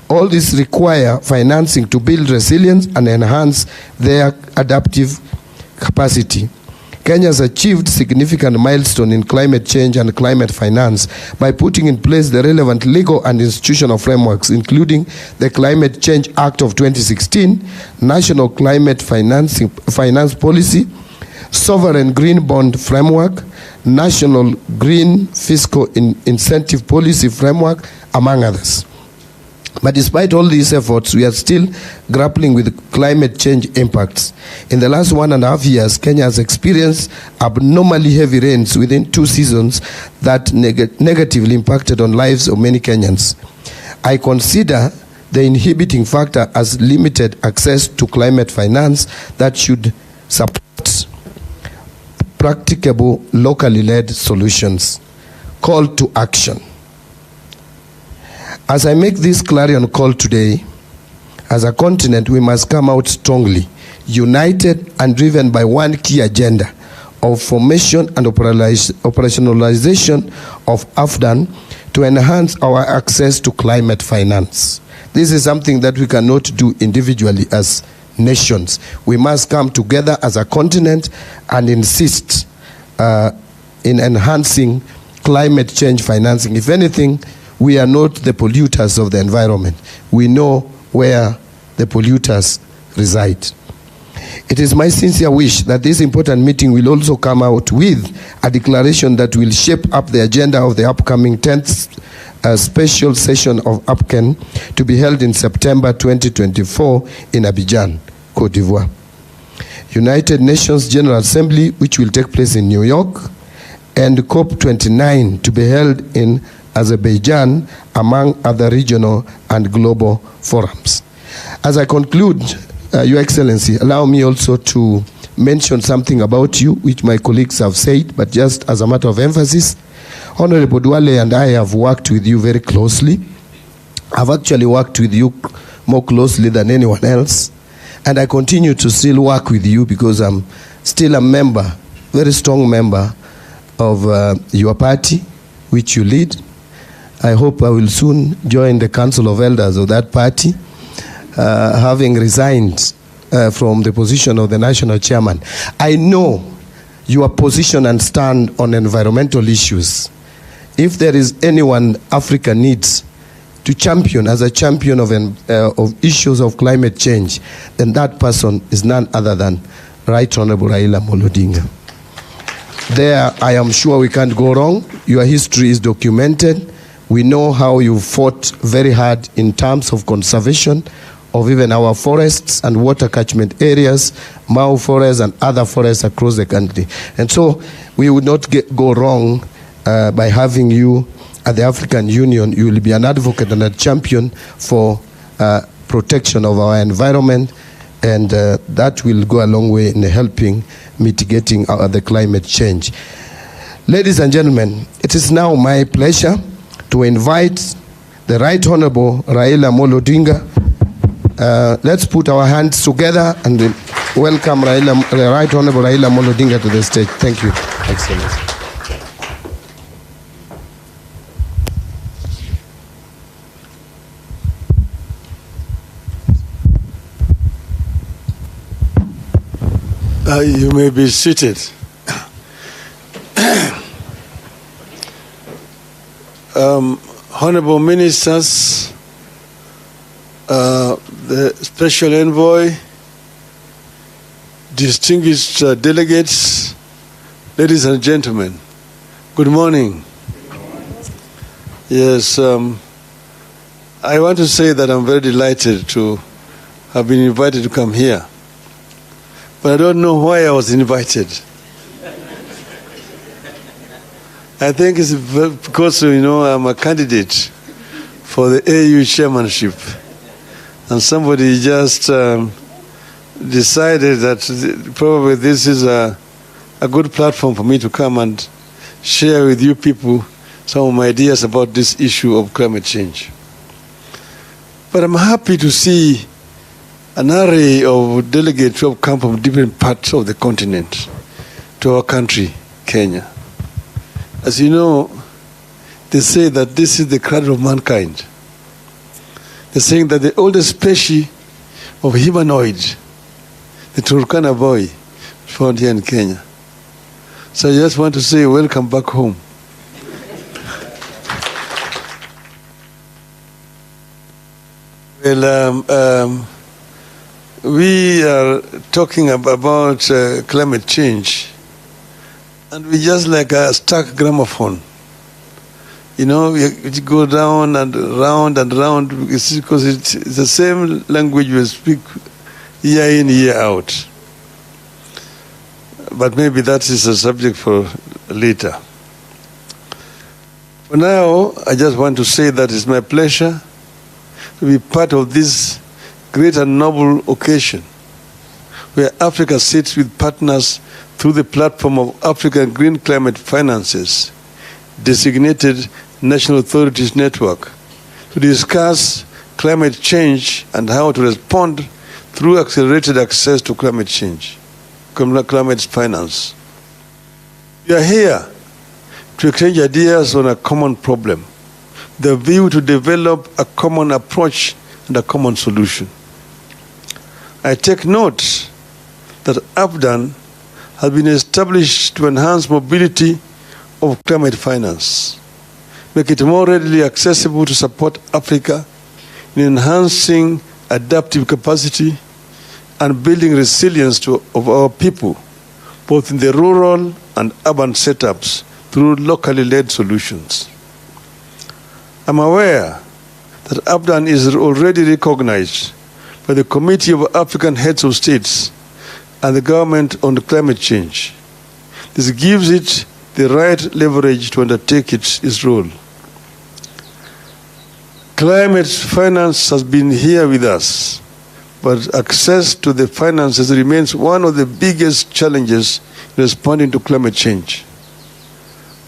[SPEAKER 6] All this require financing to build resilience and enhance their adaptive capacity. Kenya has achieved significant milestone in climate change and climate finance by putting in place the relevant legal and institutional frameworks, including the Climate Change Act of 2016, National Climate Finance Policy, Sovereign Green Bond Framework, National Green Fiscal Incentive Policy Framework, among others. But despite all these efforts, we are still grappling with climate change impacts. In the last 1.5 years, Kenya has experienced abnormally heavy rains within 2 seasons that negatively impacted on lives of many Kenyans. I consider the inhibiting factor as limited access to climate finance that should support practicable, locally led solutions. Call to action. As I make this clarion call today, as a continent, we must come out strongly, united and driven by one key agenda of formation and operationalization of AFDAN to enhance our access to climate finance. This is something that we cannot do individually as nations. We must come together as a continent and insist in enhancing climate change financing. If anything, we are not the polluters of the environment. We know where the polluters reside. It is my sincere wish that this important meeting will also come out with a declaration that will shape up the agenda of the upcoming 10th special session of APCAN to be held in September 2024 in Abidjan, Cote d'Ivoire. United Nations General Assembly, which will take place in New York, and COP29 to be held in Azerbaijan, among other regional and global forums. As I conclude, Your Excellency, allow me also to mention something about you, which my colleagues have said, but just as a matter of emphasis. Honorable Dwale and I have worked with you very closely. I've actually worked with you more closely than anyone else, and I continue to still work with you because I'm still a member, very strong member of your party, which you lead. I hope I will soon join the Council of Elders of that party, having resigned from the position of the national chairman. I know your position and stand on environmental issues. If there is anyone Africa needs to champion as a champion of issues of climate change, then that person is none other than Right Honorable Raila Amolo Odinga. There, I am sure we can't go wrong. Your history is documented. We know how you fought very hard in terms of conservation of even our forests and water catchment areas, Mau forests and other forests across the country. And so we would not go wrong by having you at the African Union. You will be an advocate and a champion for protection of our environment, and that will go a long way in helping mitigating the climate change. Ladies and gentlemen, it is now my pleasure to invite the Right Honorable Raila Amolo Odinga. Let's put our hands together and welcome the Right Honorable Raila Amolo Odinga to the stage. Thank you, Excellency.
[SPEAKER 7] You may be seated. Honorable ministers, Special Envoy, distinguished delegates, ladies and gentlemen, good morning. Yes, I want to say that I'm very delighted to have been invited to come here, but I don't know why I was invited. I think it's because, I'm a candidate for the AU chairmanship, and somebody just decided that probably this is a good platform for me to come and share with you people some of my ideas about this issue of climate change. But I'm happy to see an array of delegates who have come from different parts of the continent to our country, Kenya. As you know, they say that this is the cradle of mankind. They're saying that the oldest species of humanoid, the Turkana boy, found here in Kenya. So I just want to say welcome back home. Well, we are talking about climate change, and we just like a stuck gramophone. You go down and round and round because it's the same language we speak year in, year out. But maybe that is a subject for later. For now, I just want to say that it's my pleasure to be part of this great and noble occasion where Africa sits with partners through the platform of African Green Climate Finances, designated National Authorities Network, to discuss climate change and how to respond through accelerated access to climate change, climate finance. We are here to exchange ideas on a common problem, the view to develop a common approach and a common solution. I take note that AFDAN has been established to enhance mobility of climate finance, make it more readily accessible to support Africa in enhancing adaptive capacity and building resilience of our people, both in the rural and urban setups through locally led solutions. I'm aware that AFDAN is already recognized by the Committee of African Heads of States and the government on climate change. This gives it the right leverage to undertake its role. Climate finance has been here with us, but access to the finances remains one of the biggest challenges in responding to climate change.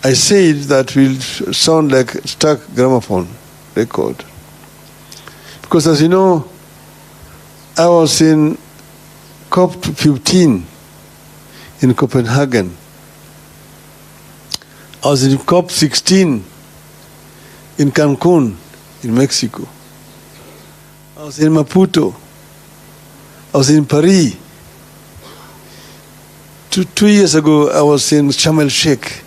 [SPEAKER 7] I say that will sound like a stuck gramophone record. Because as you know, I was in COP15 in Copenhagen. I was in COP16 in Cancun, in Mexico. I was in Maputo. I was in Paris. Two years ago, I was in Sharm el-Sheikh.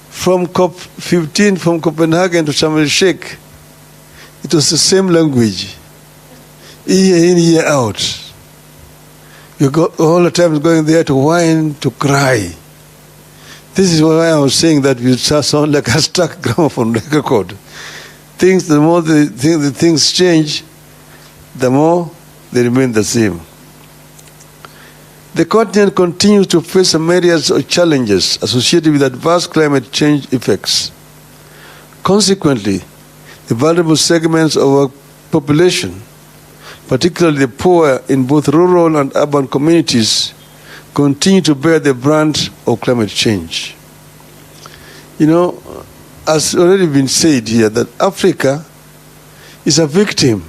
[SPEAKER 7] From COP15, from Copenhagen to Sharm el-Sheikh, it was the same language. Year in, year out. You go all the time going there to whine, to cry. This is why I was saying that we sound like a stuck gramophone record. The more the things change, the more they remain the same. The continent continues to face some areas of challenges associated with adverse climate change effects. Consequently, the vulnerable segments of our population, particularly the poor in both rural and urban communities, continue to bear the brunt of climate change. As already been said here, that Africa is a victim,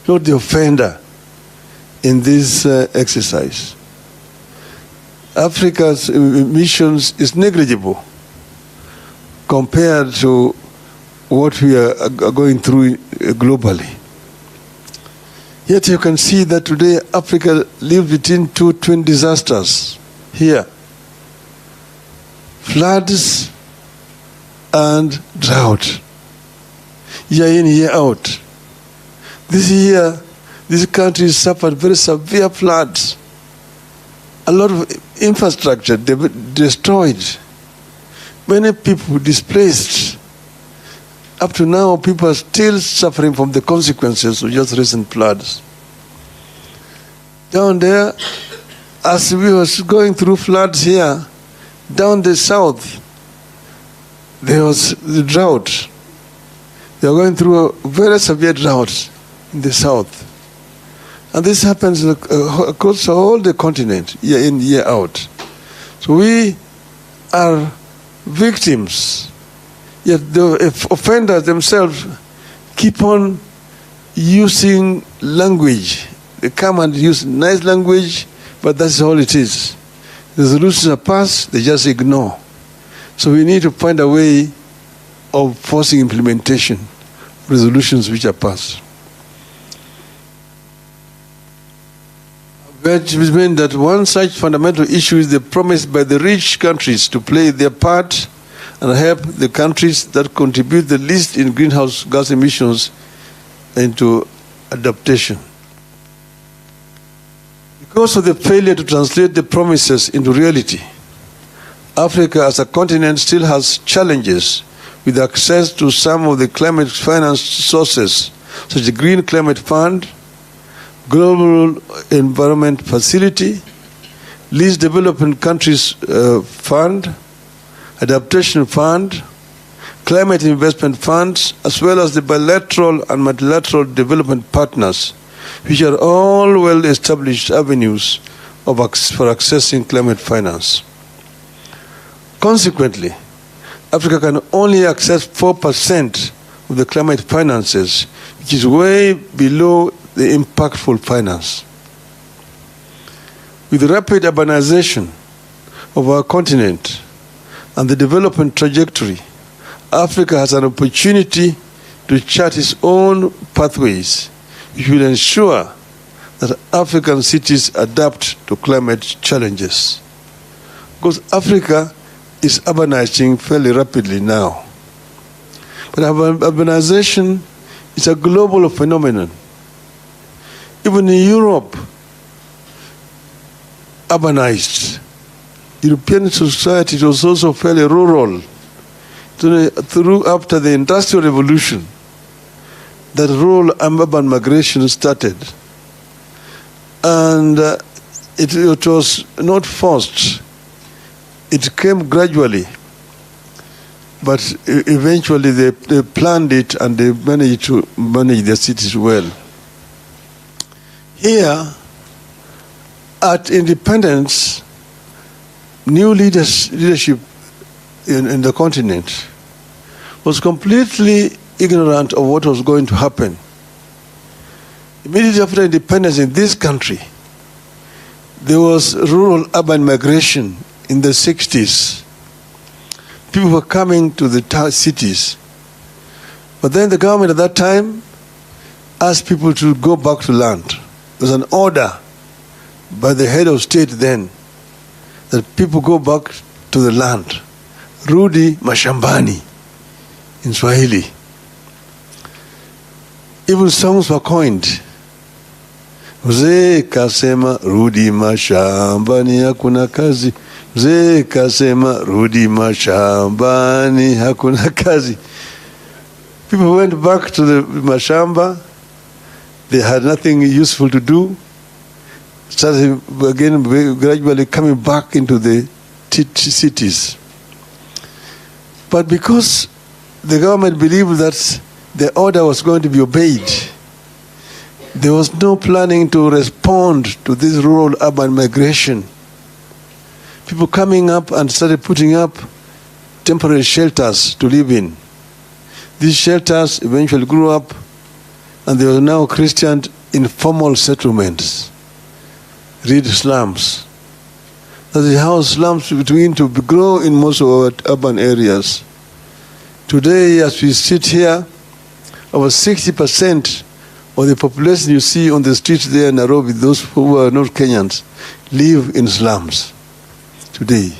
[SPEAKER 7] not the offender, in this exercise. Africa's emissions is negligible compared to what we are going through globally. Yet you can see that today Africa lives between two twin disasters here. Floods and drought. Year in, year out. This year, this country suffered very severe floods. A lot of infrastructure destroyed. Many people displaced. Up to now, people are still suffering from the consequences of just recent floods. Down there, as we were going through floods here, down the south, there was the drought. They are going through a very severe drought in the south. And this happens across all the continent, year in, year out. So we are victims, yet the offenders themselves keep on using language. They come and use nice language, but that's all it is. The resolutions are passed, they just ignore. So we need to find a way of forcing implementation of resolutions which are passed. Which means that one such fundamental issue is the promise by the rich countries to play their part and help the countries that contribute the least in greenhouse gas emissions into adaptation. Because of the failure to translate the promises into reality, Africa as a continent still has challenges with access to some of the climate finance sources, such as the Green Climate Fund, Global Environment Facility, Least Developing Countries Fund, Adaptation Fund, Climate Investment Funds, as well as the bilateral and multilateral development partners, which are all well-established avenues for accessing climate finance. Consequently, Africa can only access 4% of the climate finances, which is way below the impactful finance. With the rapid urbanization of our continent and the development trajectory, Africa has an opportunity to chart its own pathways, which will ensure that African cities adapt to climate challenges. Because Africa is urbanizing fairly rapidly now. But urbanization is a global phenomenon. Even in Europe, urbanized. European society was also fairly rural. Through after the Industrial Revolution, that rural and urban migration started. And it was not forced. It came gradually. But eventually they planned it and they managed to manage their cities well. Here, at independence, new leadership in the continent was completely ignorant of what was going to happen. Immediately after independence in this country, there was rural-urban migration in the 60s. People were coming to the cities. But then the government at that time asked people to go back to land. There was an order by the head of state then that people go back to the land. Rudi mashambani in Swahili. Even songs were coined. Mzee kasema rudi mashambani hakuna kazi. Mzee kasema rudi mashambani hakuna kazi. People went back to the mashamba. They had nothing useful to do. Started again gradually coming back into the cities. But because the government believed that the order was going to be obeyed, there was no planning to respond to this rural-urban migration. People coming up and started putting up temporary shelters to live in. These shelters eventually grew up and they were now christened informal settlements. Read slums. That is how slums begin to grow in most of our urban areas. Today, as we sit here, over 60% of the population you see on the streets there in Nairobi, those who are not Kenyans, live in slums today.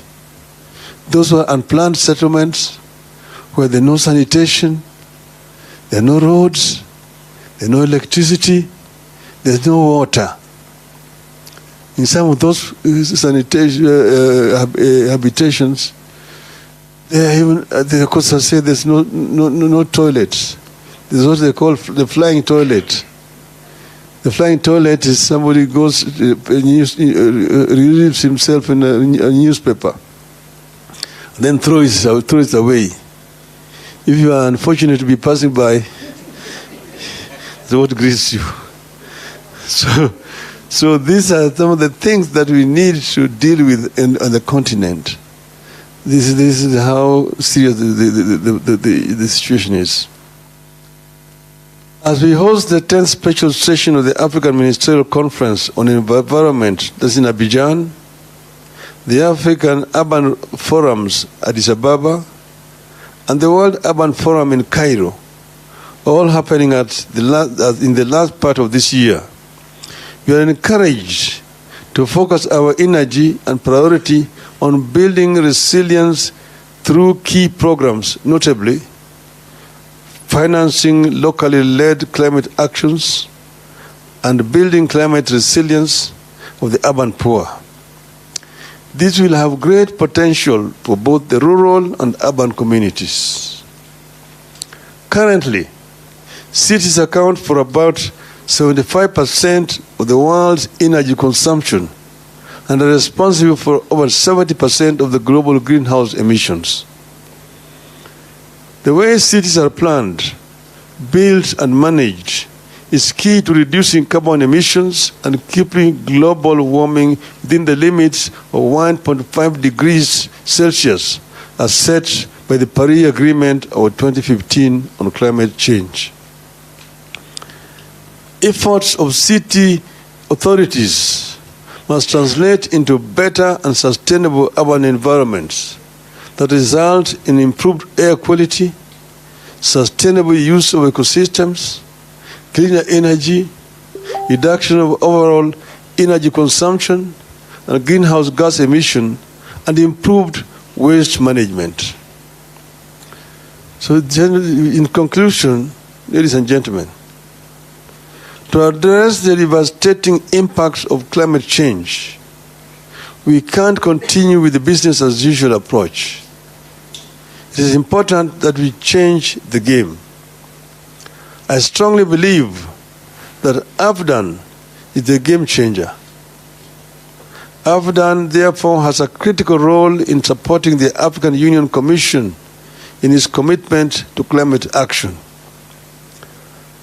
[SPEAKER 7] Those were unplanned settlements where there are no sanitation, there are no roads, there's no electricity, there's no water. In some of those sanitation habitations, the coastal say there's no toilets. There's what they call the flying toilet. The flying toilet is somebody goes, relieves himself in a newspaper, then throws it away. If you are unfortunate to be passing by, the what greets you. So these are some of the things that we need to deal with on the continent. This is how serious the situation is. As we host the 10th special session of the African Ministerial Conference on Environment, that's in Abidjan, the African Urban Forums at Addis Ababa, and the World Urban Forum in Cairo, all happening in the last part of this year, we are encouraged to focus our energy and priority on building resilience through key programs, notably financing locally led climate actions and building climate resilience of the urban poor. This will have great potential for both the rural and urban communities. Currently, cities account for about 75% of the world's energy consumption and are responsible for over 70% of the global greenhouse emissions. The way cities are planned, built, and managed is key to reducing carbon emissions and keeping global warming within the limits of 1.5 degrees Celsius as set by the Paris Agreement of 2015 on climate change. Efforts of city authorities must translate into better and sustainable urban environments that result in improved air quality, sustainable use of ecosystems, cleaner energy, reduction of overall energy consumption and greenhouse gas emission, and improved waste management. So in conclusion, ladies and gentlemen, to address the devastating impacts of climate change, we can't continue with the business as usual approach. It is important that we change the game. I strongly believe that AFDAN is the game changer. AFDAN, therefore, has a critical role in supporting the African Union Commission in its commitment to climate action.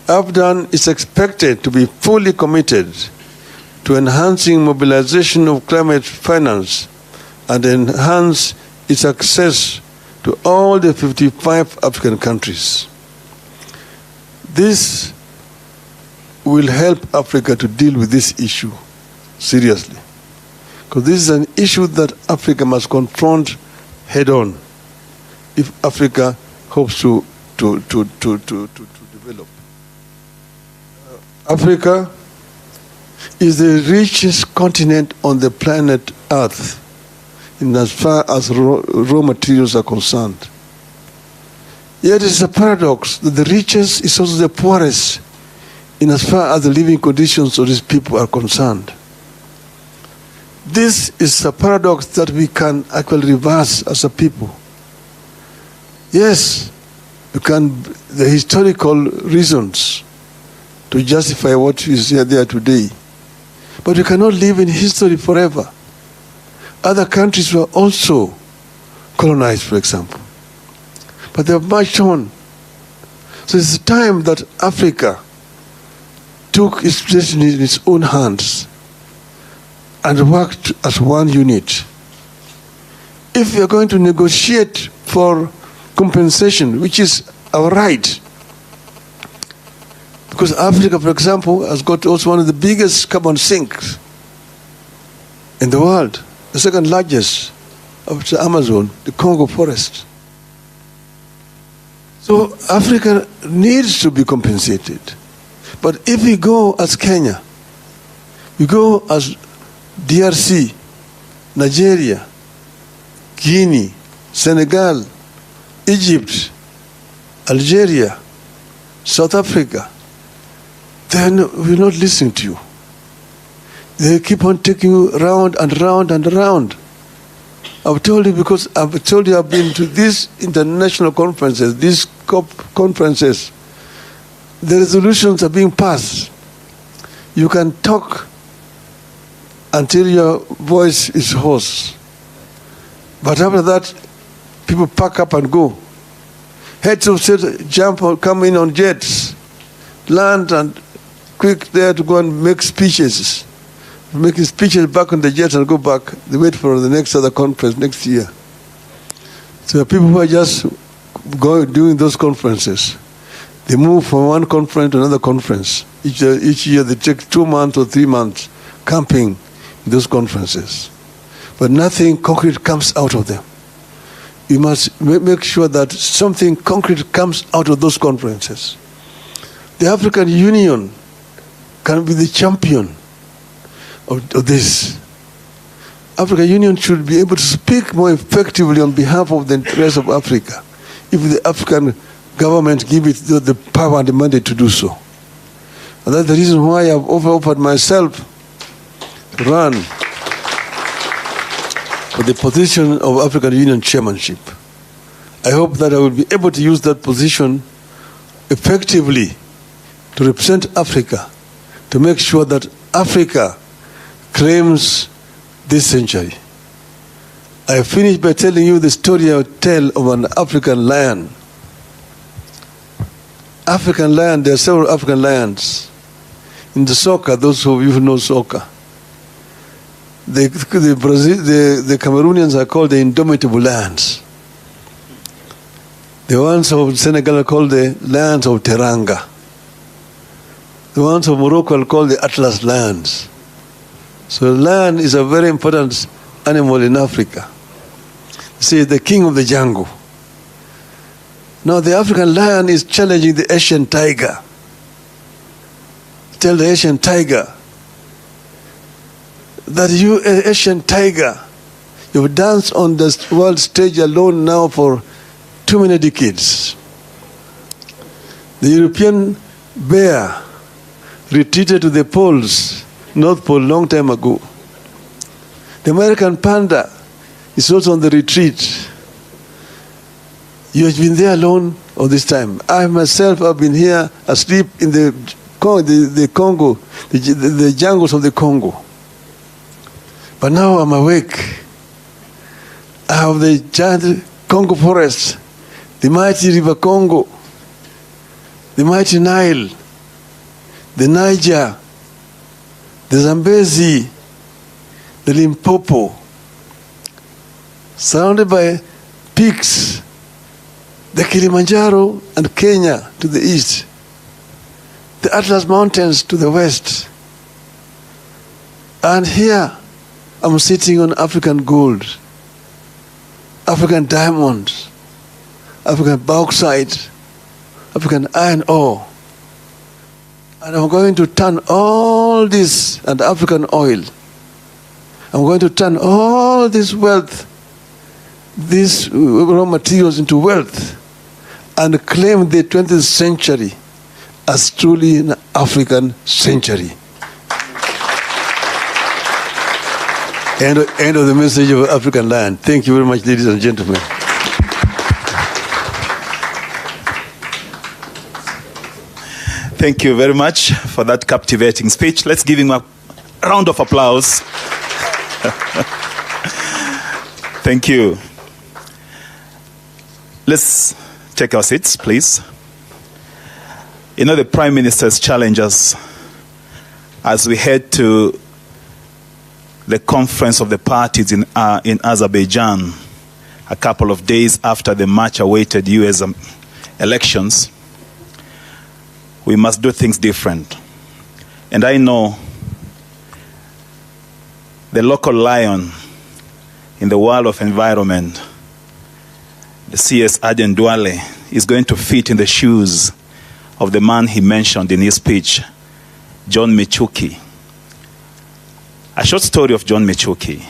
[SPEAKER 7] AFDAN is expected to be fully committed to enhancing mobilization of climate finance and enhance its access to all the 55 African countries. This will help Africa to deal with this issue seriously, because this is an issue that Africa must confront head-on if Africa hopes to develop. Africa is the richest continent on the planet Earth in as far as raw materials are concerned. Yet it is a paradox that the richest is also the poorest in as far as the living conditions of these people are concerned. This is a paradox that we can actually reverse as a people. Yes, you can, the historical reasons to justify what is there today. But we cannot live in history forever. Other countries were also colonized, for example. But they have marched on. So it's time that Africa took its destiny in its own hands and worked as one unit. If we are going to negotiate for compensation, which is our right, because Africa, for example, has got also one of the biggest carbon sinks in the world, the second largest after Amazon, the Congo forest. So Africa needs to be compensated. But if we go as Kenya, we go as DRC, Nigeria, Guinea, Senegal, Egypt, Algeria, South Africa, then we're not listening to you. They keep on taking you round and round and round. I've told you because I've been to these international conferences, these COP conferences. The resolutions are being passed. You can talk until your voice is hoarse. But after that, people pack up and go. Heads of state jump or come in on jets, land and quick there to go and make speeches. Making speeches back on the jets and go back. They wait for the next other conference next year. So people who are just doing those conferences, they move from one conference to another conference. Each year they take 2 months or 3 months camping in those conferences. But nothing concrete comes out of them. You must make sure that something concrete comes out of those conferences. The African Union can be the champion of this. African Union should be able to speak more effectively on behalf of the interests of Africa if the African government give it the power and the mandate to do so. And that's the reason why I've offered myself to run for the position of African Union chairmanship. I hope that I will be able to use that position effectively to represent Africa, to make sure that Africa claims this century. I finished by telling you the story I would tell of an African lion. African lion, there are several African lions. In the soccer, those of you who know soccer, the Cameroonians are called the indomitable lions. The ones of Senegal are called the lions of Teranga. The ones of Morocco are called the Atlas lions. So the lion is a very important animal in Africa. See, the king of the jungle. Now the African lion is challenging the Asian tiger. Tell the Asian tiger that you, Asian tiger, you've danced on the world stage alone now for too many decades. The European bear retreated to the poles, North Pole, long time ago. The American panda is also on the retreat. You have been there alone all this time. I myself have been here asleep in the Congo, the jungles of the Congo. But now I'm awake. I have the giant Congo forest, the mighty river Congo, the mighty Nile, the Niger, the Zambezi, the Limpopo, surrounded by peaks, the Kilimanjaro and Kenya to the east, the Atlas Mountains to the west. And here I'm sitting on African gold, African diamonds, African bauxite, African iron ore. And I'm going to turn all this, and African oil, I'm going to turn all this wealth, these raw materials into wealth, and claim the 20th century as truly an African century. End of the message of African land. Thank you very much, ladies and gentlemen.
[SPEAKER 8] Thank you very much for that captivating speech. Let's give him a round of applause. Thank you. Let's take our seats, please. You know, the Prime Minister's challenge us as we head to the conference of the parties in Azerbaijan a couple of days after the much-awaited US elections. We must do things different. And I know the local lion in the world of environment, the CS Aden Duale, is going to fit in the shoes of the man he mentioned in his speech, John Michuki. A short story of John Michuki.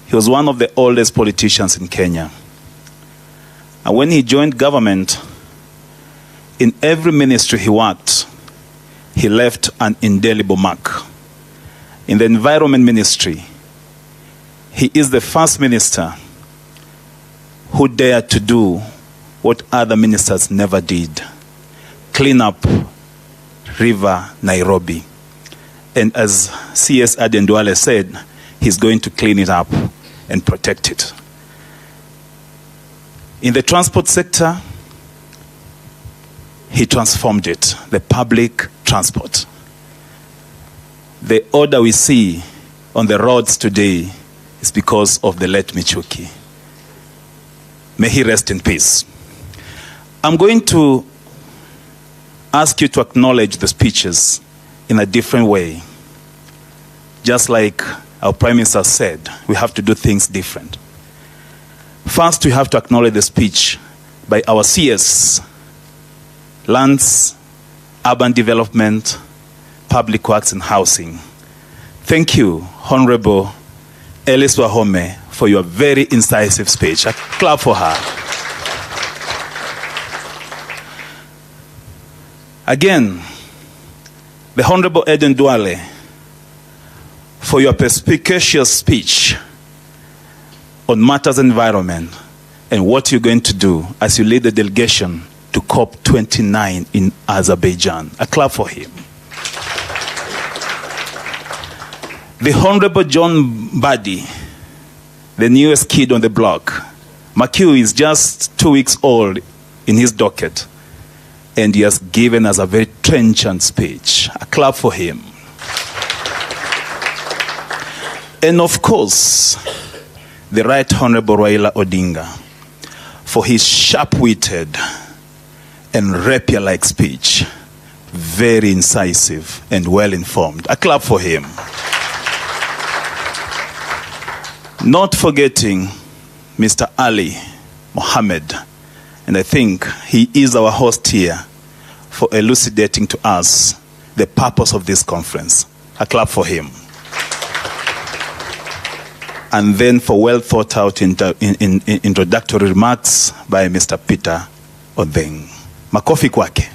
[SPEAKER 8] He was one of the oldest politicians in Kenya. And when he joined government, in every ministry he worked, he left an indelible mark. In the Environment Ministry, he is the first minister who dared to do what other ministers never did: clean up River Nairobi. And as CS Aden Duale said, he's going to clean it up and protect it. In the transport sector, he transformed it, the public transport. The order we see on the roads today is because of the late Michuki. May he rest in peace. I'm going to ask you to acknowledge the speeches in a different way. Just like our Prime Minister said, we have to do things different. First, we have to acknowledge the speech by our CS, Lands, Urban Development, Public Works and Housing. Thank you, Honorable Alice Wahome, for your very incisive speech. A clap for her. Again, the Honorable Eden Duale, for your perspicacious speech on matters of environment and what you're going to do as you lead the delegation to COP29 in Azerbaijan. A clap for him. The Honorable John Buddy, the newest kid on the block. McHugh is just 2 weeks old in his docket, and he has given us a very trenchant speech. A clap for him. And of course, the Right Honorable Raila Odinga, for his sharp-witted and rapier-like speech. Very incisive and well-informed. A clap for him. Not forgetting Mr. Ali Mohammed, and I think he is our host here for elucidating to us the purpose of this conference. A clap for him. And then for well-thought-out introductory remarks by Mr. Peter Odeng. Makofi kwake.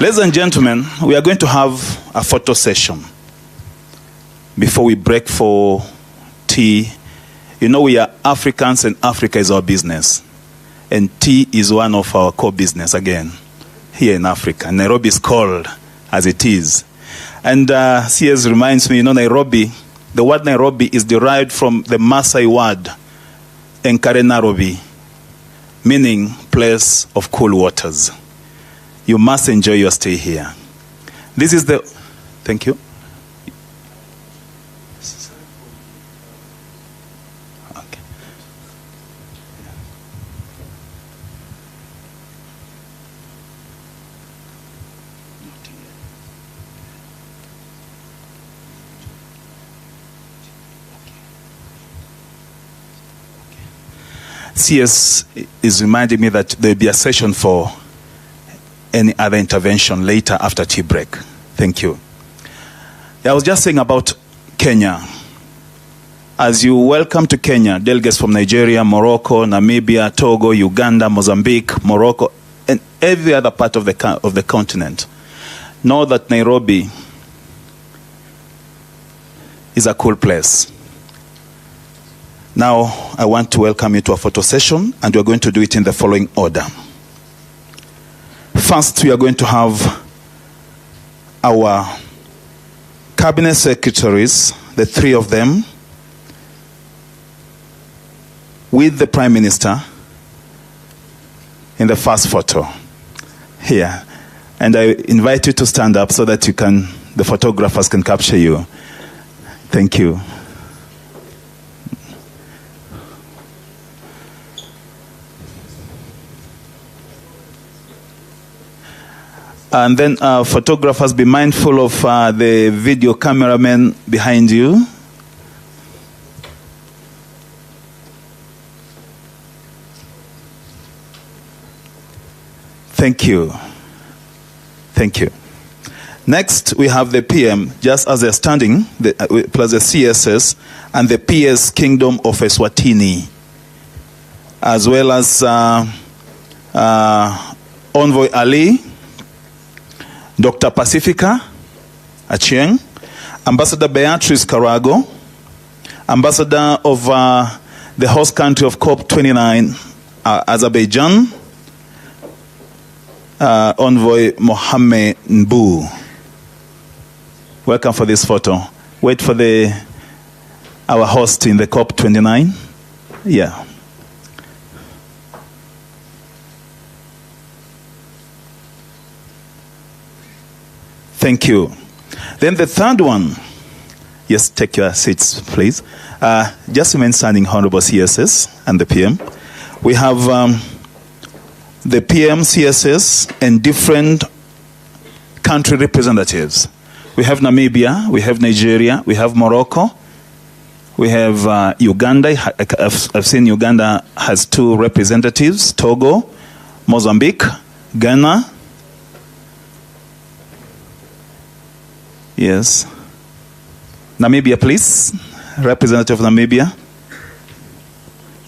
[SPEAKER 8] Ladies and gentlemen, we are going to have a photo session before we break for tea. You know, we are Africans and Africa is our business. And tea is one of our core business again, here in Africa. Nairobi is called as it is. And CS reminds me, you know, Nairobi, the word Nairobi is derived from the Maasai word, Enkare Nairobi, meaning place of cool waters. You must enjoy your stay here. This is the, thank you. Okay. CS is reminding me that there will be a session for any other intervention later after tea break. Thank you. I was just saying about Kenya. As you welcome to Kenya, delegates from Nigeria, Morocco, Namibia, Togo, Uganda, Mozambique, Morocco, and every other part of the continent, know that Nairobi is a cool place. Now, I want to welcome you to a photo session, and we're going to do it in the following order. First, we are going to have our cabinet secretaries, the three of them, with the Prime Minister in the first photo here. And I invite you to stand up so that the photographers can capture you. Thank you. And then photographers, be mindful of the video cameraman behind you. Thank you. Thank you. Next, we have the PM, just as they're standing, plus the CSS, and the PS Kingdom of Eswatini, as well as Envoy Ali, Dr. Pacifica Achieng, Ambassador Beatrice Karago, Ambassador of the host country of COP29, Azerbaijan, Envoy Mohamed Nbu. Welcome for this photo. Wait for our host in the COP29. Yeah. Thank you. Then the third one. Yes, take your seats, please. Just remain standing, Honorable CSS and the PM. We have the PM, CSS, and different country representatives. We have Namibia, we have Nigeria, we have Morocco, we have Uganda. I've seen Uganda has 2 representatives, Togo, Mozambique, Ghana. Yes. Namibia, please. Representative of Namibia.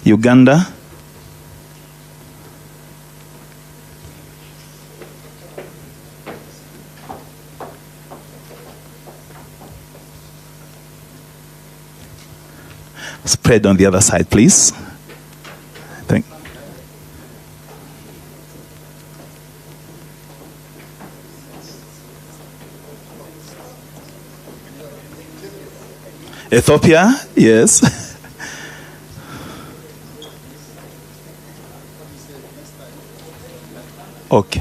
[SPEAKER 8] Uganda. Spread on the other side, please. Thank you. Ethiopia, yes. Okay.